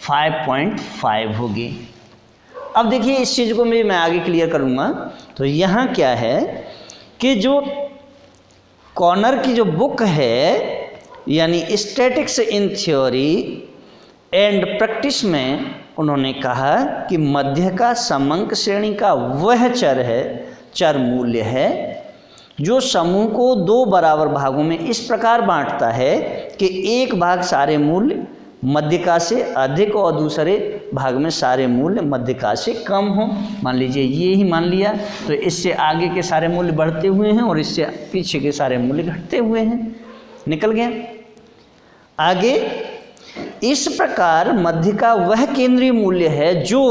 5.5 होगी। अब देखिए इस चीज़ को मैं आगे क्लियर करूँगा। तो यहाँ क्या है कि जो कॉर्नर की जो बुक है यानी statics in theory and practice में उन्होंने कहा कि मध्यिका समंक श्रेणी का वह चर मूल्य है जो समूह को दो बराबर भागों में इस प्रकार बांटता है कि एक भाग सारे मूल्य मध्यिका से अधिक और दूसरे भाग में सारे मूल्य मध्यिका से कम हो। मान लीजिए ये ही मान लिया तो इससे आगे के सारे मूल्य बढ़ते हुए हैं और इससे पीछे के सारे मूल्य घटते हुए हैं। निकल गया आगे। इस प्रकार मध्यिका वह केंद्रीय मूल्य है जो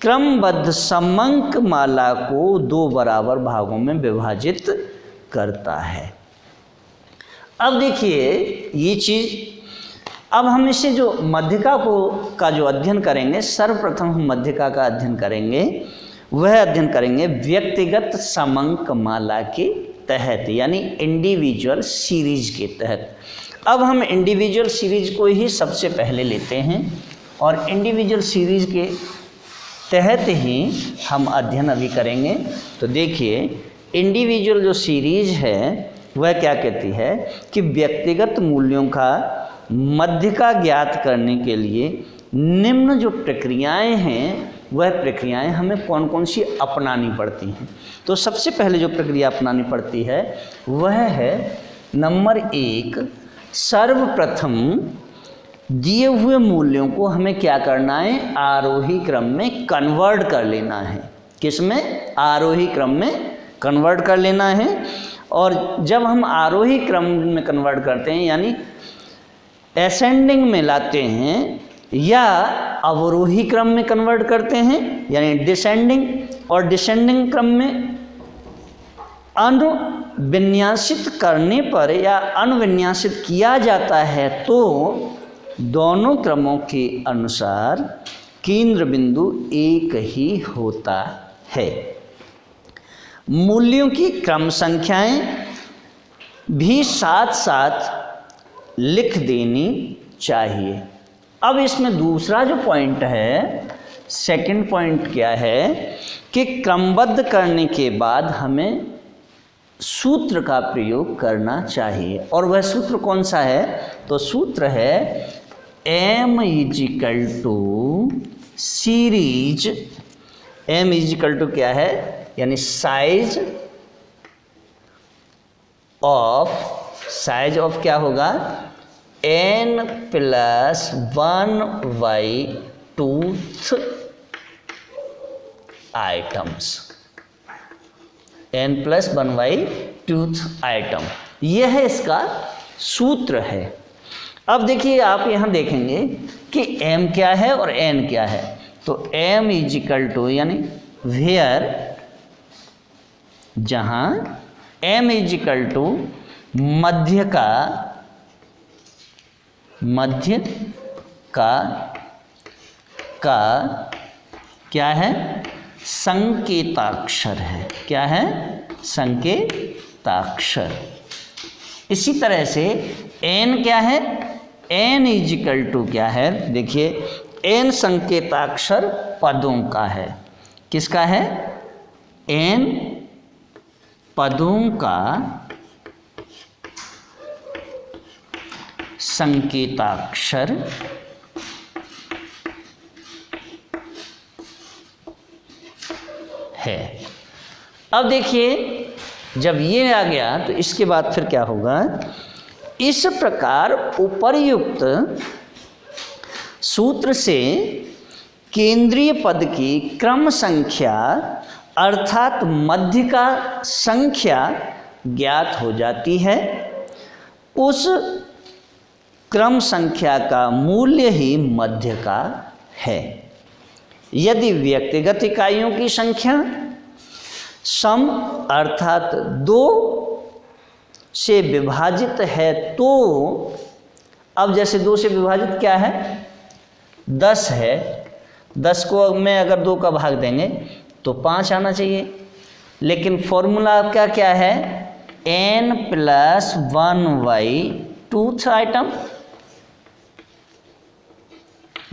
क्रमबद्ध समंक माला को दो बराबर भागों में विभाजित करता है। अब देखिए ये चीज़, अब हम इसे जो मध्यिका का जो अध्ययन करेंगे, सर्वप्रथम हम मध्यिका का अध्ययन करेंगे, वह अध्ययन करेंगे व्यक्तिगत समंक माला के तहत यानी इंडिविजुअल सीरीज के तहत। अब हम इंडिविजुअल सीरीज को ही सबसे पहले लेते हैं और इंडिविजुअल सीरीज के तहत ही हम अध्ययन अभी करेंगे। तो देखिए इंडिविजुअल जो सीरीज है वह क्या कहती है कि व्यक्तिगत मूल्यों का मध्यिका ज्ञात करने के लिए निम्न जो प्रक्रियाएं हैं वह प्रक्रियाएं हमें कौन कौन सी अपनानी पड़ती हैं। तो सबसे पहले जो प्रक्रिया अपनानी पड़ती है वह है नंबर 1, सर्वप्रथम दिए हुए मूल्यों को हमें क्या करना है, आरोही क्रम में कन्वर्ट कर लेना है। किस में, आरोही क्रम में कन्वर्ट कर लेना है। और जब हम आरोही क्रम में कन्वर्ट करते हैं यानी असेंडिंग में लाते हैं या अवरोही क्रम में कन्वर्ट करते हैं यानी डिसेंडिंग, और डिसेंडिंग क्रम में विन्यासित करने पर या अनविन्यासित किया जाता है तो दोनों क्रमों के अनुसार केंद्र बिंदु एक ही होता है। मूल्यों की क्रम संख्याएं भी साथ साथ लिख देनी चाहिए। अब इसमें दूसरा जो पॉइंट है, सेकंड पॉइंट क्या है कि क्रमबद्ध करने के बाद हमें सूत्र का प्रयोग करना चाहिए। और वह सूत्र कौन सा है? तो सूत्र है m is equal to series. m is equal to क्या है? यानी साइज ऑफ क्या होगा? n plus 1/2 items, n plus 1/2 item, यह इसका सूत्र है। अब देखिए, आप यहाँ देखेंगे कि m क्या है और n क्या है। तो m इजिकल टू यानी वेयर, जहाँ m इजिकल टू मध्य का क्या है? संकेताक्षर है। क्या है? संकेताक्षर। इसी तरह से n क्या है? n इजिकल टू क्या है? देखिए, n संकेताक्षर पदों का है। किसका है? n पदों का संकेताक्षर है। अब देखिए, जब ये आ गया तो इसके बाद फिर क्या होगा? इस प्रकार उपर्युक्त सूत्र से केंद्रीय पद की क्रम संख्या अर्थात मध्य का संख्या ज्ञात हो जाती है। उस क्रम संख्या का मूल्य ही मध्य का है। यदि व्यक्तिगत इकाइयों की संख्या सम अर्थात 2 से विभाजित है तो, अब जैसे 2 से विभाजित क्या है? 10 है। 10 को में अगर 2 का भाग देंगे तो 5 आना चाहिए। लेकिन फॉर्मूला आपका क्या है? n प्लस 1/2 आइटम,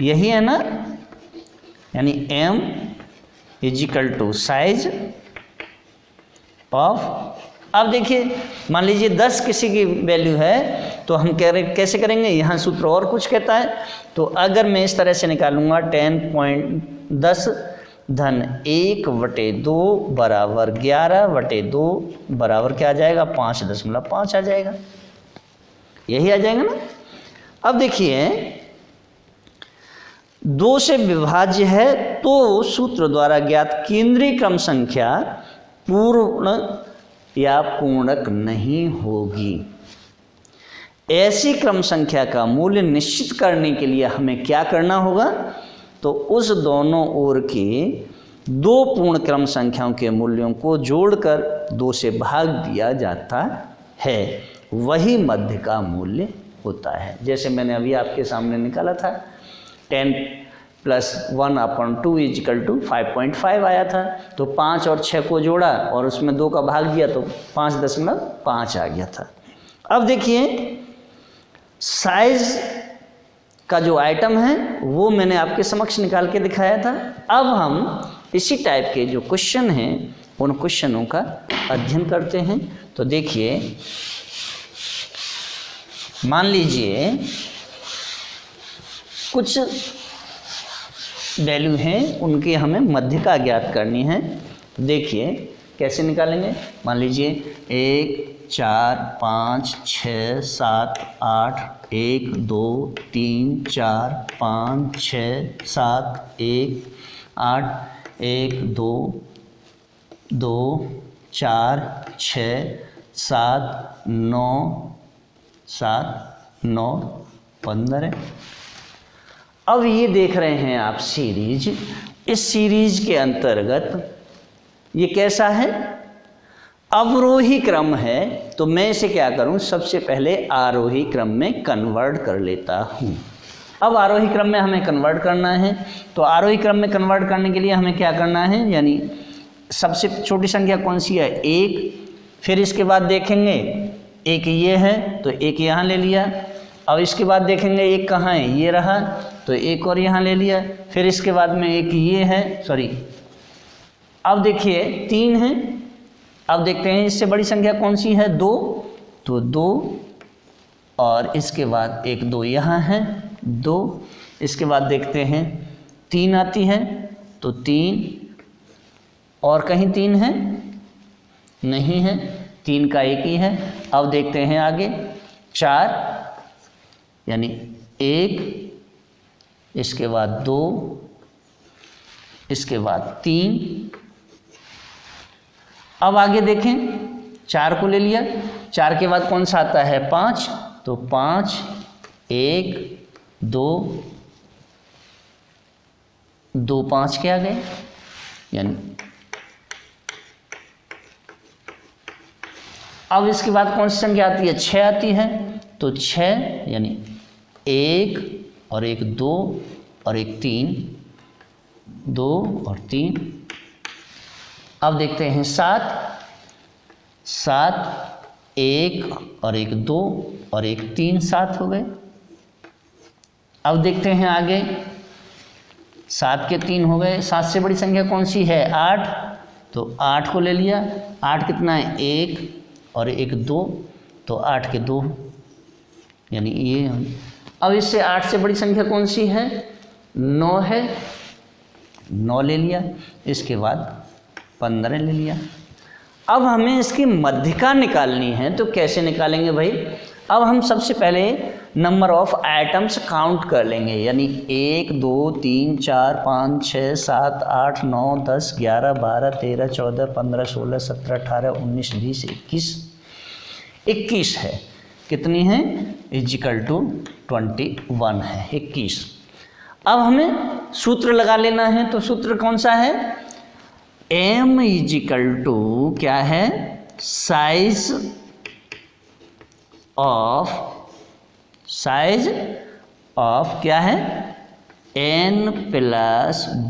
यही है ना? यानी m is equal to size of. अब देखिए, मान लीजिए 10 किसी की वैल्यू है तो हम कैसे करेंगे? यहाँ सूत्र और कुछ कहता है। तो अगर मैं इस तरह से निकालूंगा 10 धन 1/2 बराबर 11/2 बराबर क्या आ जाएगा? 5.5 आ जाएगा। यही आ जाएगा ना? अब देखिए, 2 से विभाज्य है तो सूत्र द्वारा ज्ञात केंद्रीय क्रम संख्या पूर्ण या पूर्णक नहीं होगी। ऐसी क्रम संख्या का मूल्य निश्चित करने के लिए हमें क्या करना होगा? तो उस दोनों ओर के 2 पूर्ण क्रम संख्याओं के मूल्यों को जोड़कर 2 से भाग दिया जाता है, वही मध्य का मूल्य होता है। जैसे मैंने अभी आपके सामने निकाला था, 10 प्लस 1/2 इजिकल टू 5.5 आया था। तो 5 और 6 को जोड़ा और उसमें 2 का भाग दिया तो 5.5 आ गया था। अब देखिए, साइज का जो आइटम है वो मैंने आपके समक्ष निकाल के दिखाया था। अब हम इसी टाइप के जो क्वेश्चन हैं उन क्वेश्चनों का अध्ययन करते हैं। तो देखिए, मान लीजिए कुछ वैल्यू हैं, उनकी हमें मध्यिका ज्ञात करनी है। देखिए कैसे निकालेंगे। मान लीजिए 1 4 5 6 7 8 1 2 3 4 5 6 7 1 8 1 2 2 4 6 7 9 7 9 15। अब ये देख रहे हैं आप सीरीज। इस सीरीज के अंतर्गत ये कैसा है? अवरोही क्रम है तो मैं इसे क्या करूं, सबसे पहले आरोही क्रम में कन्वर्ट कर लेता हूं। अब आरोही क्रम में हमें कन्वर्ट करना है, तो आरोही क्रम में कन्वर्ट करने के लिए हमें क्या करना है, यानी सबसे छोटी संख्या कौन सी है, 1। फिर इसके बाद देखेंगे एक ये है तो एक यहाँ ले लिया। अब इसके बाद देखेंगे एक कहाँ है, ये रहा, तो एक और यहाँ ले लिया। फिर इसके बाद में एक ये है, सॉरी अब देखिए 3 है। अब देखते हैं इससे बड़ी संख्या कौन सी है, 2, तो 2 और इसके बाद एक 2 यहाँ है, 2। इसके बाद देखते हैं 3 आती है, तो 3 और कहीं 3 है नहीं है, 3 का एक ही है। अब देखते हैं आगे 4 यानी 1, इसके बाद 2, इसके बाद 3। अब आगे देखें 4 को ले लिया, 4 के बाद कौन सा आता है, 5, तो 5, 1, 2, 2 5 के आ गए, यानी अब इसके बाद कौन सी संख्या आती है, 6 आती है, तो 6 यानी 1 और एक 2 और एक 3, 2 और 3। अब देखते हैं 7, 7 1 और एक 2 और एक 3, 7 हो गए। अब देखते हैं आगे 7 के 3 हो गए। 7 से बड़ी संख्या कौन सी है, 8, तो 8 को ले लिया। 8 कितना है, 1 और एक 2, तो 8 के 2 यानी ये। अब इससे 8 से बड़ी संख्या कौन सी है, 9 है, 9 ले लिया। इसके बाद 15 ले लिया। अब हमें इसकी मध्यिका निकालनी है, तो कैसे निकालेंगे भाई। अब हम सबसे पहले नंबर ऑफ आइटम्स काउंट कर लेंगे, यानी 1 2 3 4 5 6 7 8 9 10 11 12 13 14 15 16 17 18 19 20 21 21 है। कितनी है, इजिकल टू 21 है, 21। अब हमें सूत्र लगा लेना है, तो सूत्र कौन सा है, m इजिकल टू क्या है, साइज ऑफ क्या है, n +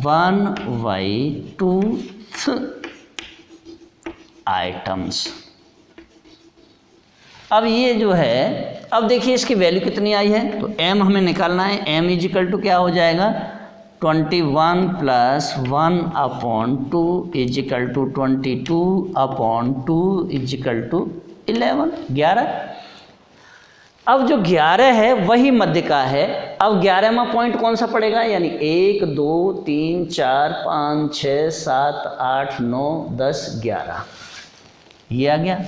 1/2 आइटम्स। अब ये जो है, अब देखिए इसकी वैल्यू कितनी आई है, तो m हमें निकालना है। m इजिकल टू क्या हो जाएगा, 21 + 1/2 इजिकल टू 22/2 इजिकल टू 11, 11। अब जो 11 है वही मध्यिका है। अब 11वां पॉइंट कौन सा पड़ेगा, यानी 1 2 3 4 5 6 7 8 9 10 11, ये आ गया।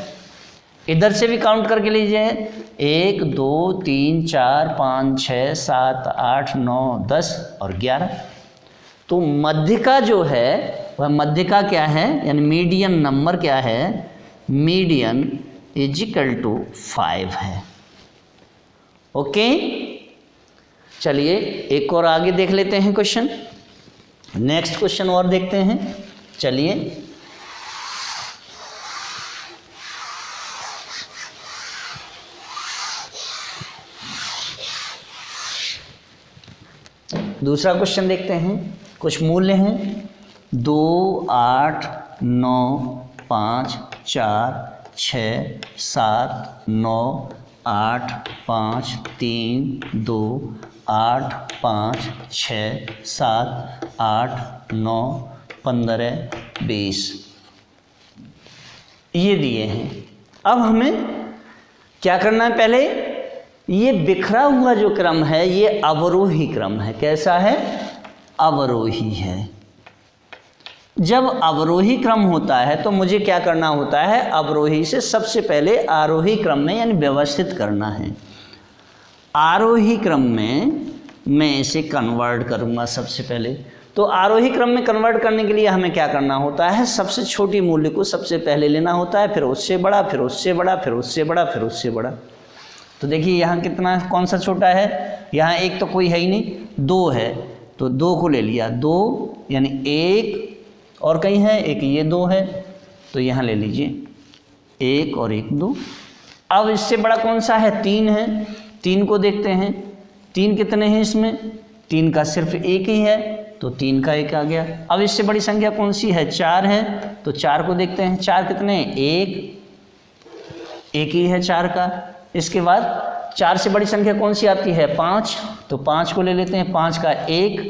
इधर से भी काउंट करके लीजिए, 1 2 3 4 5 6 7 8 9 10 और 11। तो मध्यिका जो है वह मध्यिका क्या है, यानी मीडियन नंबर क्या है, मीडियन इजिकल टू 5 है। ओके, चलिए एक और आगे देख लेते हैं क्वेश्चन। नेक्स्ट क्वेश्चन और देखते हैं, चलिए। दूसरा क्वेश्चन देखते हैं। कुछ मूल्य हैं 2 8 9 5 4 6 7 9 8 5 3 2 8 5 6 7 8 9 15 20 ये दिए हैं। अब हमें क्या करना है, पहले ये बिखरा हुआ जो क्रम है ये अवरोही क्रम है। कैसा है, अवरोही है। जब अवरोही क्रम होता है तो मुझे क्या करना होता है, अवरोही से सबसे पहले आरोही क्रम में यानी व्यवस्थित करना है। आरोही क्रम में मैं इसे कन्वर्ट करूंगा सबसे पहले। तो आरोही क्रम में कन्वर्ट करने के लिए हमें क्या करना होता है, सबसे छोटी मूल्य को सबसे पहले लेना होता है, फिर उससे बड़ा, फिर उससे बड़ा, फिर उससे बड़ा, फिर उससे बड़ा। तो देखिए यहाँ कितना, कौन सा छोटा है, यहाँ एक तो कोई है ही नहीं, 2 है, तो 2 को ले लिया। 2 यानी 1 और कहीं है, एक ये 2 है, तो यहाँ ले लीजिए 1 और 1 2। अब इससे बड़ा कौन सा है? 3 है। 3 को देखते हैं, 3 कितने हैं इसमें? 3 का सिर्फ 1 ही है, तो 3 का 1 आ गया। अब इससे बड़ी संख्या कौन सी है? 4 है, तो 4 को देखते हैं। 4 कितने हैं? 1 ही है 4 का। इसके बाद 4 से बड़ी संख्या कौन सी आती है? 5, तो 5 को ले लेते हैं। 5 का 1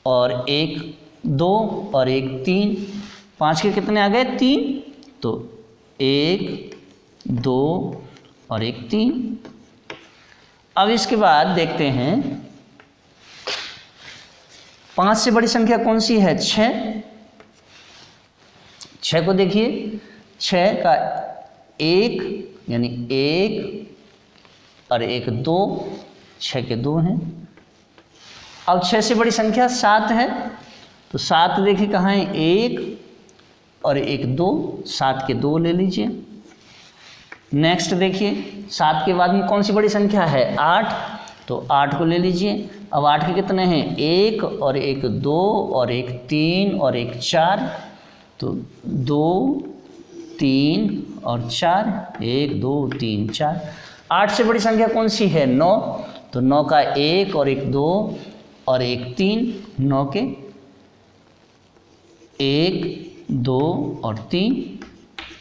और 1 2 और 1 3। 5 के कितने आ गए? 3, तो 1 2 और 1 3। अब इसके बाद देखते हैं 5 से बड़ी संख्या कौन सी है? 6। 6 को देखिए, 6 का 1 यानी 1 और 1 2, 6 के 2 हैं। अब 6 से बड़ी संख्या 7 है, तो 7 देखिए कहाँ है? 1 और 1 2, 7 के 2 ले लीजिए। नेक्स्ट देखिए 7 के बाद में कौन सी बड़ी संख्या है? 8, तो 8 को ले लीजिए। अब 8 के कितने हैं? 1 और 1 2 और 1 3 और 1 4, तो 2 3 और 4, 1 2 3 4। 8 से बड़ी संख्या कौन सी है? 9, तो 9 का 1 और 1 2 और 1 3, 9 के 1 2 और 3।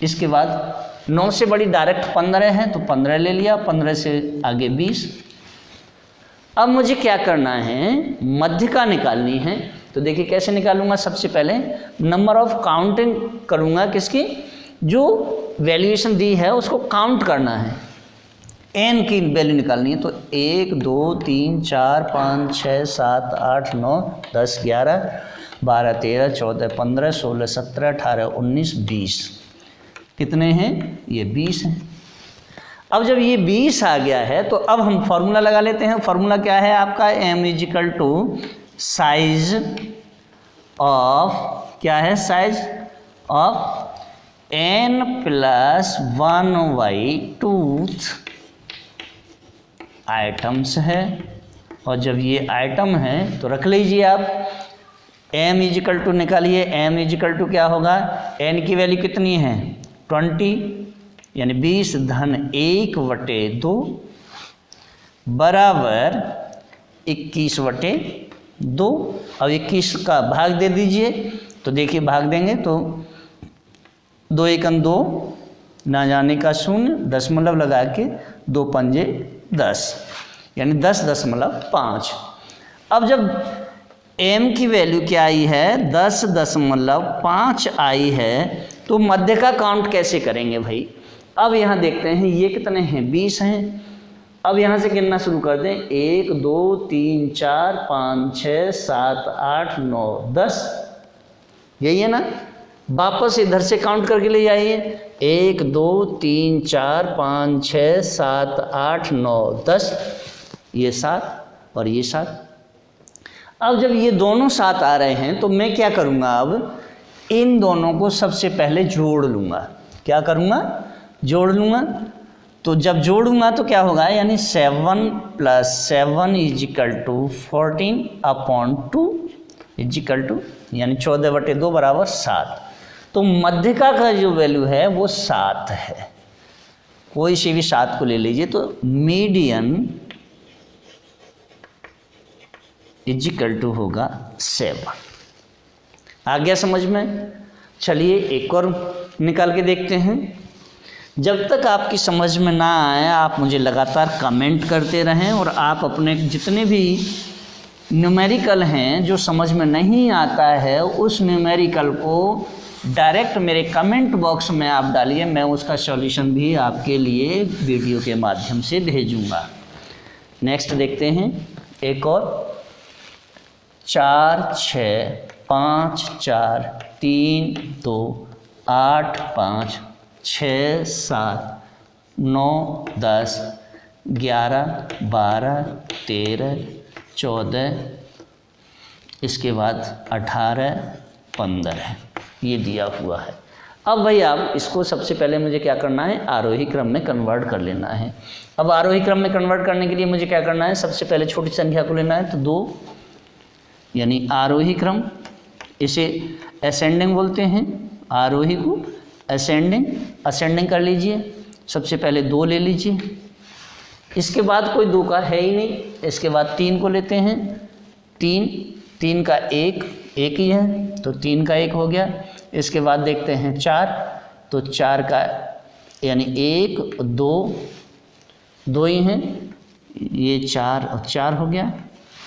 इसके बाद 9 से बड़ी डायरेक्ट 15 है, तो 15 ले लिया। 15 से आगे 20। अब मुझे क्या करना है? मध्यिका निकालनी है। तो देखिए कैसे निकालूंगा। सबसे पहले नंबर ऑफ काउंटिंग करूंगा, किसकी? जो वैल्यूएशन दी है उसको काउंट करना है। n की वैल्यू निकालनी है, तो 1 2 3 4 5 6 7 8 9 10 11 12 13 14 15 16 17 18 19 20। कितने हैं? ये 20 हैं। अब जब ये 20 आ गया है, तो अब हम फॉर्मूला लगा लेते हैं। फॉर्मूला क्या है आपका? m is equal to size of, क्या है? Size of n plus 1/2 items है। और जब ये आइटम है तो रख लीजिए आप। m इजिकल टू निकालिए। m इजिकल टू क्या होगा? n की वैल्यू कितनी है? 20 यानी 20 धन 1/2 बराबर 21/2। अब 21 का भाग दे दीजिए। तो देखिए भाग देंगे तो 2 1 2, ना जाने का 0, दशमलव लगा के 2 पंजे 10 यानी 10.5। अब जब m की वैल्यू क्या आई है? 10.5 आई है, तो मध्य का काउंट कैसे करेंगे भाई? अब यहाँ देखते हैं ये कितने हैं? 20 हैं। अब यहाँ से गिनना शुरू कर दें। 1 2 3 4 5 6 7 8 9 10, यही है ना? वापस इधर से काउंट करके ले जाइए। 1 2 3 4 5 6 7 8 9 10, ये 7 और ये 7। अब जब ये दोनों 7 आ रहे हैं, तो मैं क्या करूँगा? अब इन दोनों को सबसे पहले जोड़ लूँगा। क्या करूँगा? जोड़ लूँगा। तो जब जोड़ूंगा तो क्या होगा? यानी 7 + 7 = 14/2 = यानी 14/2 बराबर 7। तो मध्यिका का जो वैल्यू है वो 7 है। कोई सी भी 7 को ले लीजिए। तो मीडियन = होगा 7। आ गया समझ में? चलिए एक और निकाल के देखते हैं। जब तक आपकी समझ में ना आए, आप मुझे लगातार कमेंट करते रहें। और आप अपने जितने भी न्यूमेरिकल हैं जो समझ में नहीं आता है, उस न्यूमेरिकल को डायरेक्ट मेरे कमेंट बॉक्स में आप डालिए। मैं उसका सॉल्यूशन भी आपके लिए वीडियो के माध्यम से भेजूंगा। नेक्स्ट देखते हैं एक और। 4 6 5 4 3 2 8 5 6 7 9 10 11 12 13 14, इसके बाद 18 15 ये दिया हुआ है। अब भाई आप इसको सबसे पहले मुझे क्या करना है? आरोही क्रम में कन्वर्ट कर लेना है। अब आरोही क्रम में कन्वर्ट करने के लिए मुझे क्या करना है? सबसे पहले छोटी संख्या को लेना है, तो 2 यानी आरोही क्रम। इसे असेंडिंग बोलते हैं, आरोही को असेंडिंग कर लीजिए। सबसे पहले 2 ले लीजिए, इसके बाद कोई 2 का है ही नहीं, इसके बाद 3 को लेते हैं। 3 का 1 ही है तो 3 का 1 हो गया। इसके बाद देखते हैं 4, तो 4 का यानी 1 2 ही हैं, ये 4 और 4 हो गया।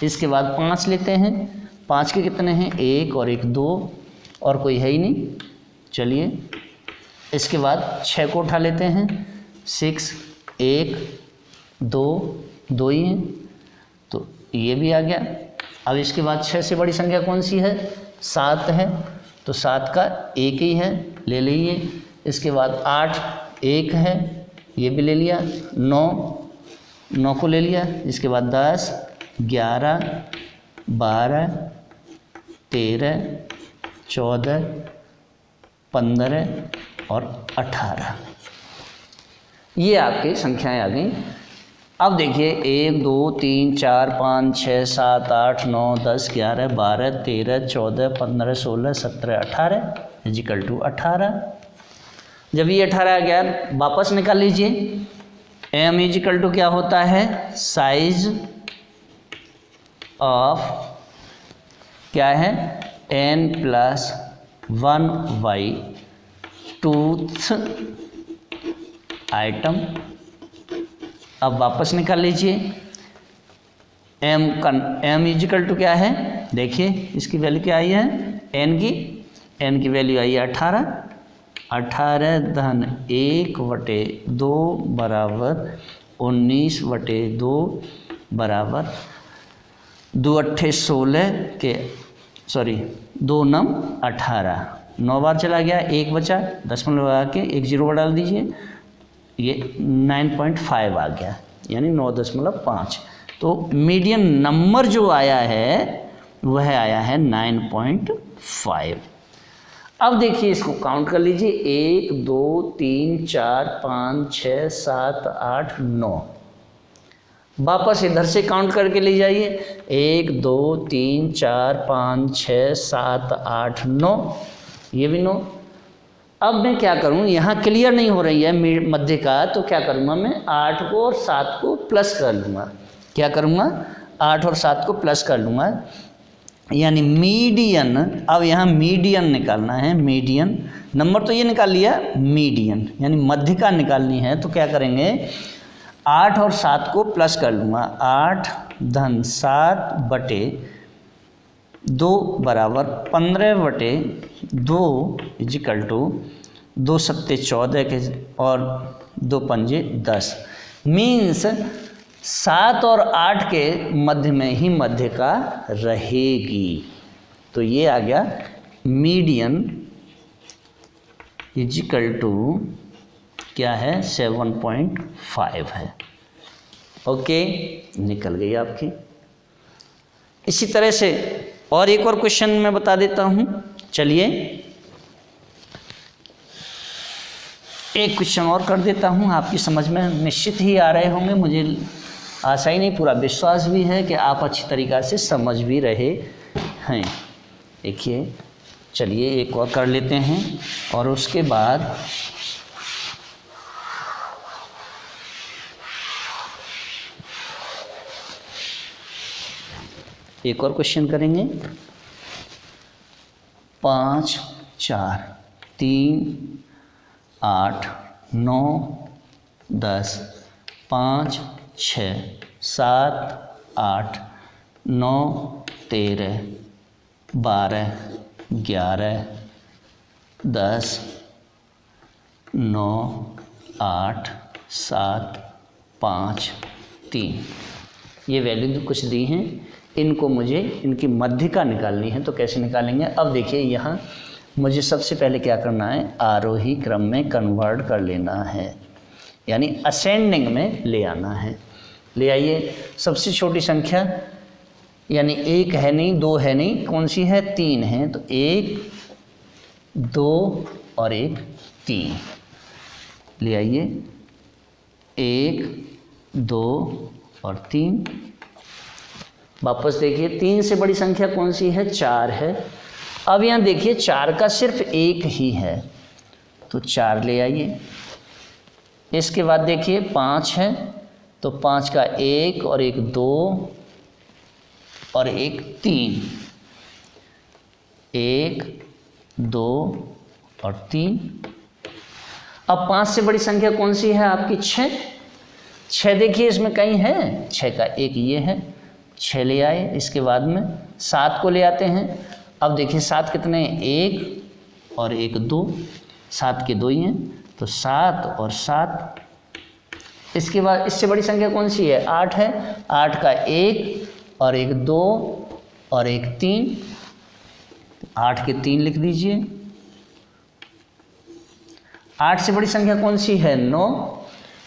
इसके बाद 5 लेते हैं, 5 के कितने हैं, 1 और 1 2, और कोई है ही नहीं। चलिए इसके बाद 6 को उठा लेते हैं, 6 1 2 ही हैं तो ये भी आ गया। अब इसके बाद 6 से बड़ी संख्या कौन सी है, 7 है तो 7 का 1 ही है, ले लीजिए। इसके बाद 8 1 है, ये भी ले लिया। 9 को ले लिया। इसके बाद 10 11 12 13 14 15 और 18, ये आपकी संख्याएं आ गई। अब देखिए 1 2 3 4 5 6 7 8 9 10 11 12 13 14 15 16 17 18 इजिकल टू 18। जब ये 18 आ गया वापस निकाल लीजिए। m इजिकल टू क्या होता है, साइज ऑफ क्या है, n+1/2th आइटम। अब वापस निकाल लीजिए। m इजिकल टू क्या है, देखिए इसकी वैल्यू क्या आई है, n की वैल्यू आई है 18। 18 धन 1/2 बराबर 19/2 बराबर 2 8 16 के 2 9 18। 9 बार चला गया, 1 बचा, दशमलव लगा के 1 0 डाल दीजिए, ये 9.5 आ गया यानी 9.5। तो मीडियन नंबर जो आया है वह आया है 9.5। अब देखिए इसको काउंट कर लीजिए, 1 2 3 4 5 6 7 8 9। वापस इधर से काउंट करके ले जाइए, 1 2 3 4 5 6 7 8 9, ये भी 9। अब मैं क्या करूं, यहाँ क्लियर नहीं हो रही है मध्य का, तो क्या करूँगा मैं 8 को और 7 को प्लस कर लूँगा। क्या करूँगा, 8 और 7 को प्लस कर लूँगा, यानी मीडियन। अब यहाँ मीडियन निकालना है, मीडियन नंबर तो ये निकाल लिया, मीडियन यानी मध्य का निकालनी है। तो क्या करेंगे, 8 और 7 को प्लस कर लूँगा, 8 धन 7/2 बराबर 15/2 इजिकल टू 2 7 14 के और 2 पंजे 10। मीन्स 7 और 8 के मध्य में ही मध्य का रहेगी। तो ये आ गया मीडियन इजिकल टू क्या है, 7.5 है। ओके, निकल गई आपकी। इसी तरह से और एक और क्वेश्चन मैं बता देता हूँ। चलिए एक क्वेश्चन और कर देता हूँ, आपकी समझ में निश्चित ही आ रहे होंगे, मुझे आशा ही नहीं पूरा विश्वास भी है कि आप अच्छी तरीक़ा से समझ भी रहे हैं। देखिए चलिए एक और कर लेते हैं और उसके बाद एक और क्वेश्चन करेंगे। 5 4 3 8 9 10 5 6 7 8 9 13 12 11 10 9 8 7 5 3, ये वैल्यू कुछ दी हैं। इनको मुझे इनकी मध्य का निकालनी है। तो कैसे निकालेंगे, अब देखिए यहाँ मुझे सबसे पहले क्या करना है, आरोही क्रम में कन्वर्ट कर लेना है, यानी असेंडिंग में ले आना है। ले आइए, सबसे छोटी संख्या यानी 1 है नहीं, 2 है नहीं, कौन सी है, 3 है। तो 1 2 और 1 3 ले आइए, 1 2 और 3। वापस देखिए 3 से बड़ी संख्या कौन सी है, 4 है। अब यहाँ देखिए 4 का सिर्फ 1 ही है, तो 4 ले आइए। इसके बाद देखिए 5 है, तो 5 का 1 और 1 2 और 1 3, 1 2 और 3। अब 5 से बड़ी संख्या कौन सी है आपकी? 6। 6 देखिए इसमें कहीं है, 6 का 1 ये है, 6 ले आए। इसके बाद में 7 को ले आते हैं। अब देखिए 7 कितने हैं? 1 और 1 2, 7 के 2 ही हैं, तो 7 और 7। इसके बाद इससे बड़ी संख्या कौन सी है? 8 है। 8 का 1 और 1 2 और 1 3, 8 के 3 लिख दीजिए। 8 से बड़ी संख्या कौन सी है? 9।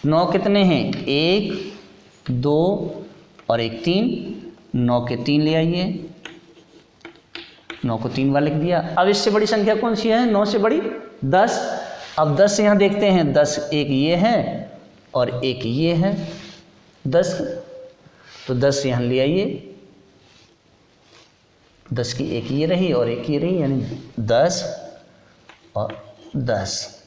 9 कितने हैं? 1 2 और 1 3, 9 के 3 ले आइए। 9 को 3 बार लिख दिया। अब इससे बड़ी संख्या कौन सी है? 9 से बड़ी? 10। अब 10 यहाँ देखते हैं, 10 एक ये है और एक ये है 10, तो 10 यहाँ ले आइए। 10 की एक ये रही और एक ये रही, यानी 10 और 10।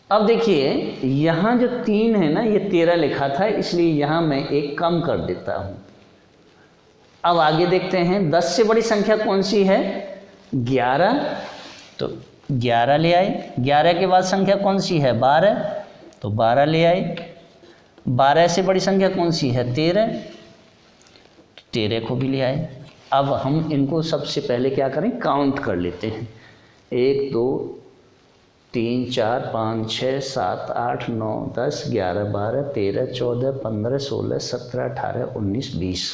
अब देखिए यहाँ जो 3 है ना, ये 13 लिखा था, इसलिए यहाँ मैं एक कम कर देता हूँ। अब आगे देखते हैं 10 से बड़ी संख्या कौन सी है? 11, तो 11 ले आए। 11 के बाद संख्या कौन सी है? 12, तो 12 ले आए। 12 से बड़ी संख्या कौन सी है? 13, तो 13 को भी ले आए। अब हम इनको सबसे पहले क्या करें? काउंट कर लेते हैं। 1 2 3 4 5 6 7 8 9 10 11 12 13 14 15 16 17 18 19 20।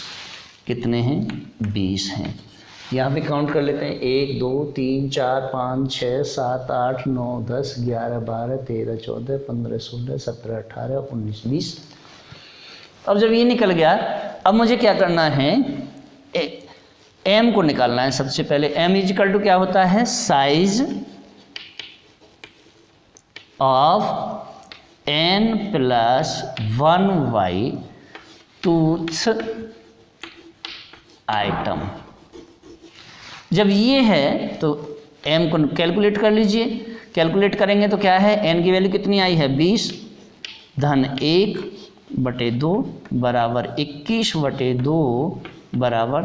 कितने हैं? 20 हैं। यहाँ पे काउंट कर लेते हैं। 1 2 3 4 5 6 7 8 9 10 11 12 13 14 15 16 17 18 19 20। अब जब ये निकल गया, अब मुझे क्या करना है? एम को निकालना है। सबसे पहले एम इजिकल टू क्या होता है? Size of n + 1y tooth item. जब ये है तो m को कैलकुलेट कर लीजिए। कैलकुलेट करेंगे तो क्या है? n की वैल्यू कितनी आई है? 20 धन 1/2 बराबर 21/2 बराबर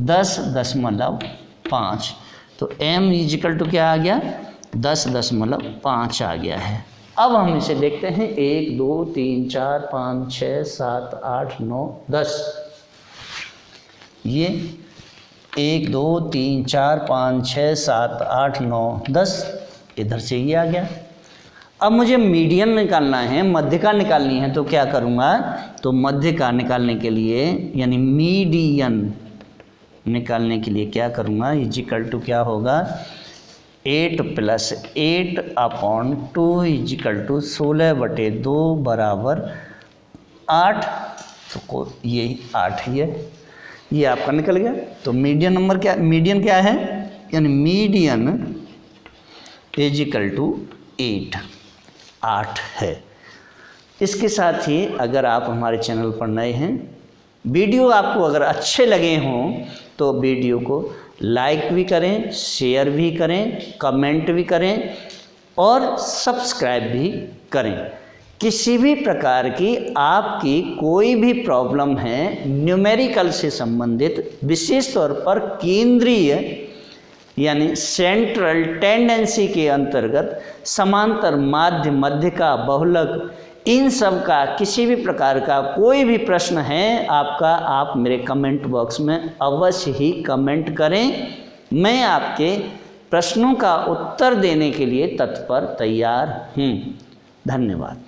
10.5। तो m इजिकल टू क्या आ गया? 10.5 आ गया है। अब हम इसे देखते हैं। 1 2 3 4 5 6 7 8 9 10। ये 1 2 3 4 5 6 7 8 9 10, इधर से ये आ गया। अब मुझे मीडियन निकालना है, मध्यका निकालनी है, तो क्या करूँगा? तो मध्यका निकालने के लिए यानी मीडियन निकालने के लिए क्या करूँगा? इजिकल टू क्या होगा? 8 + 8/2 इजिकल टू 16/2 बराबर 8। तो ये 8 ही है, ये आपका निकल गया। तो मीडियन नंबर क्या, मीडियन क्या है? यानी मीडियन इजिकल टू 8 है। इसके साथ ही अगर आप हमारे चैनल पर नए हैं, वीडियो आपको अगर अच्छे लगे हों तो वीडियो को लाइक भी करें, शेयर भी करें, कमेंट भी करें और सब्सक्राइब भी करें। किसी भी प्रकार की आपकी कोई भी प्रॉब्लम है न्यूमेरिकल से संबंधित, विशेष तौर पर केंद्रीय यानी सेंट्रल टेंडेंसी के अंतर्गत समांतर, माध्य, मध्यका, बहुलक, इन सब का किसी भी प्रकार का कोई भी प्रश्न है आपका, आप मेरे कमेंट बॉक्स में अवश्य ही कमेंट करें। मैं आपके प्रश्नों का उत्तर देने के लिए तत्पर तैयार हूँ। धन्यवाद।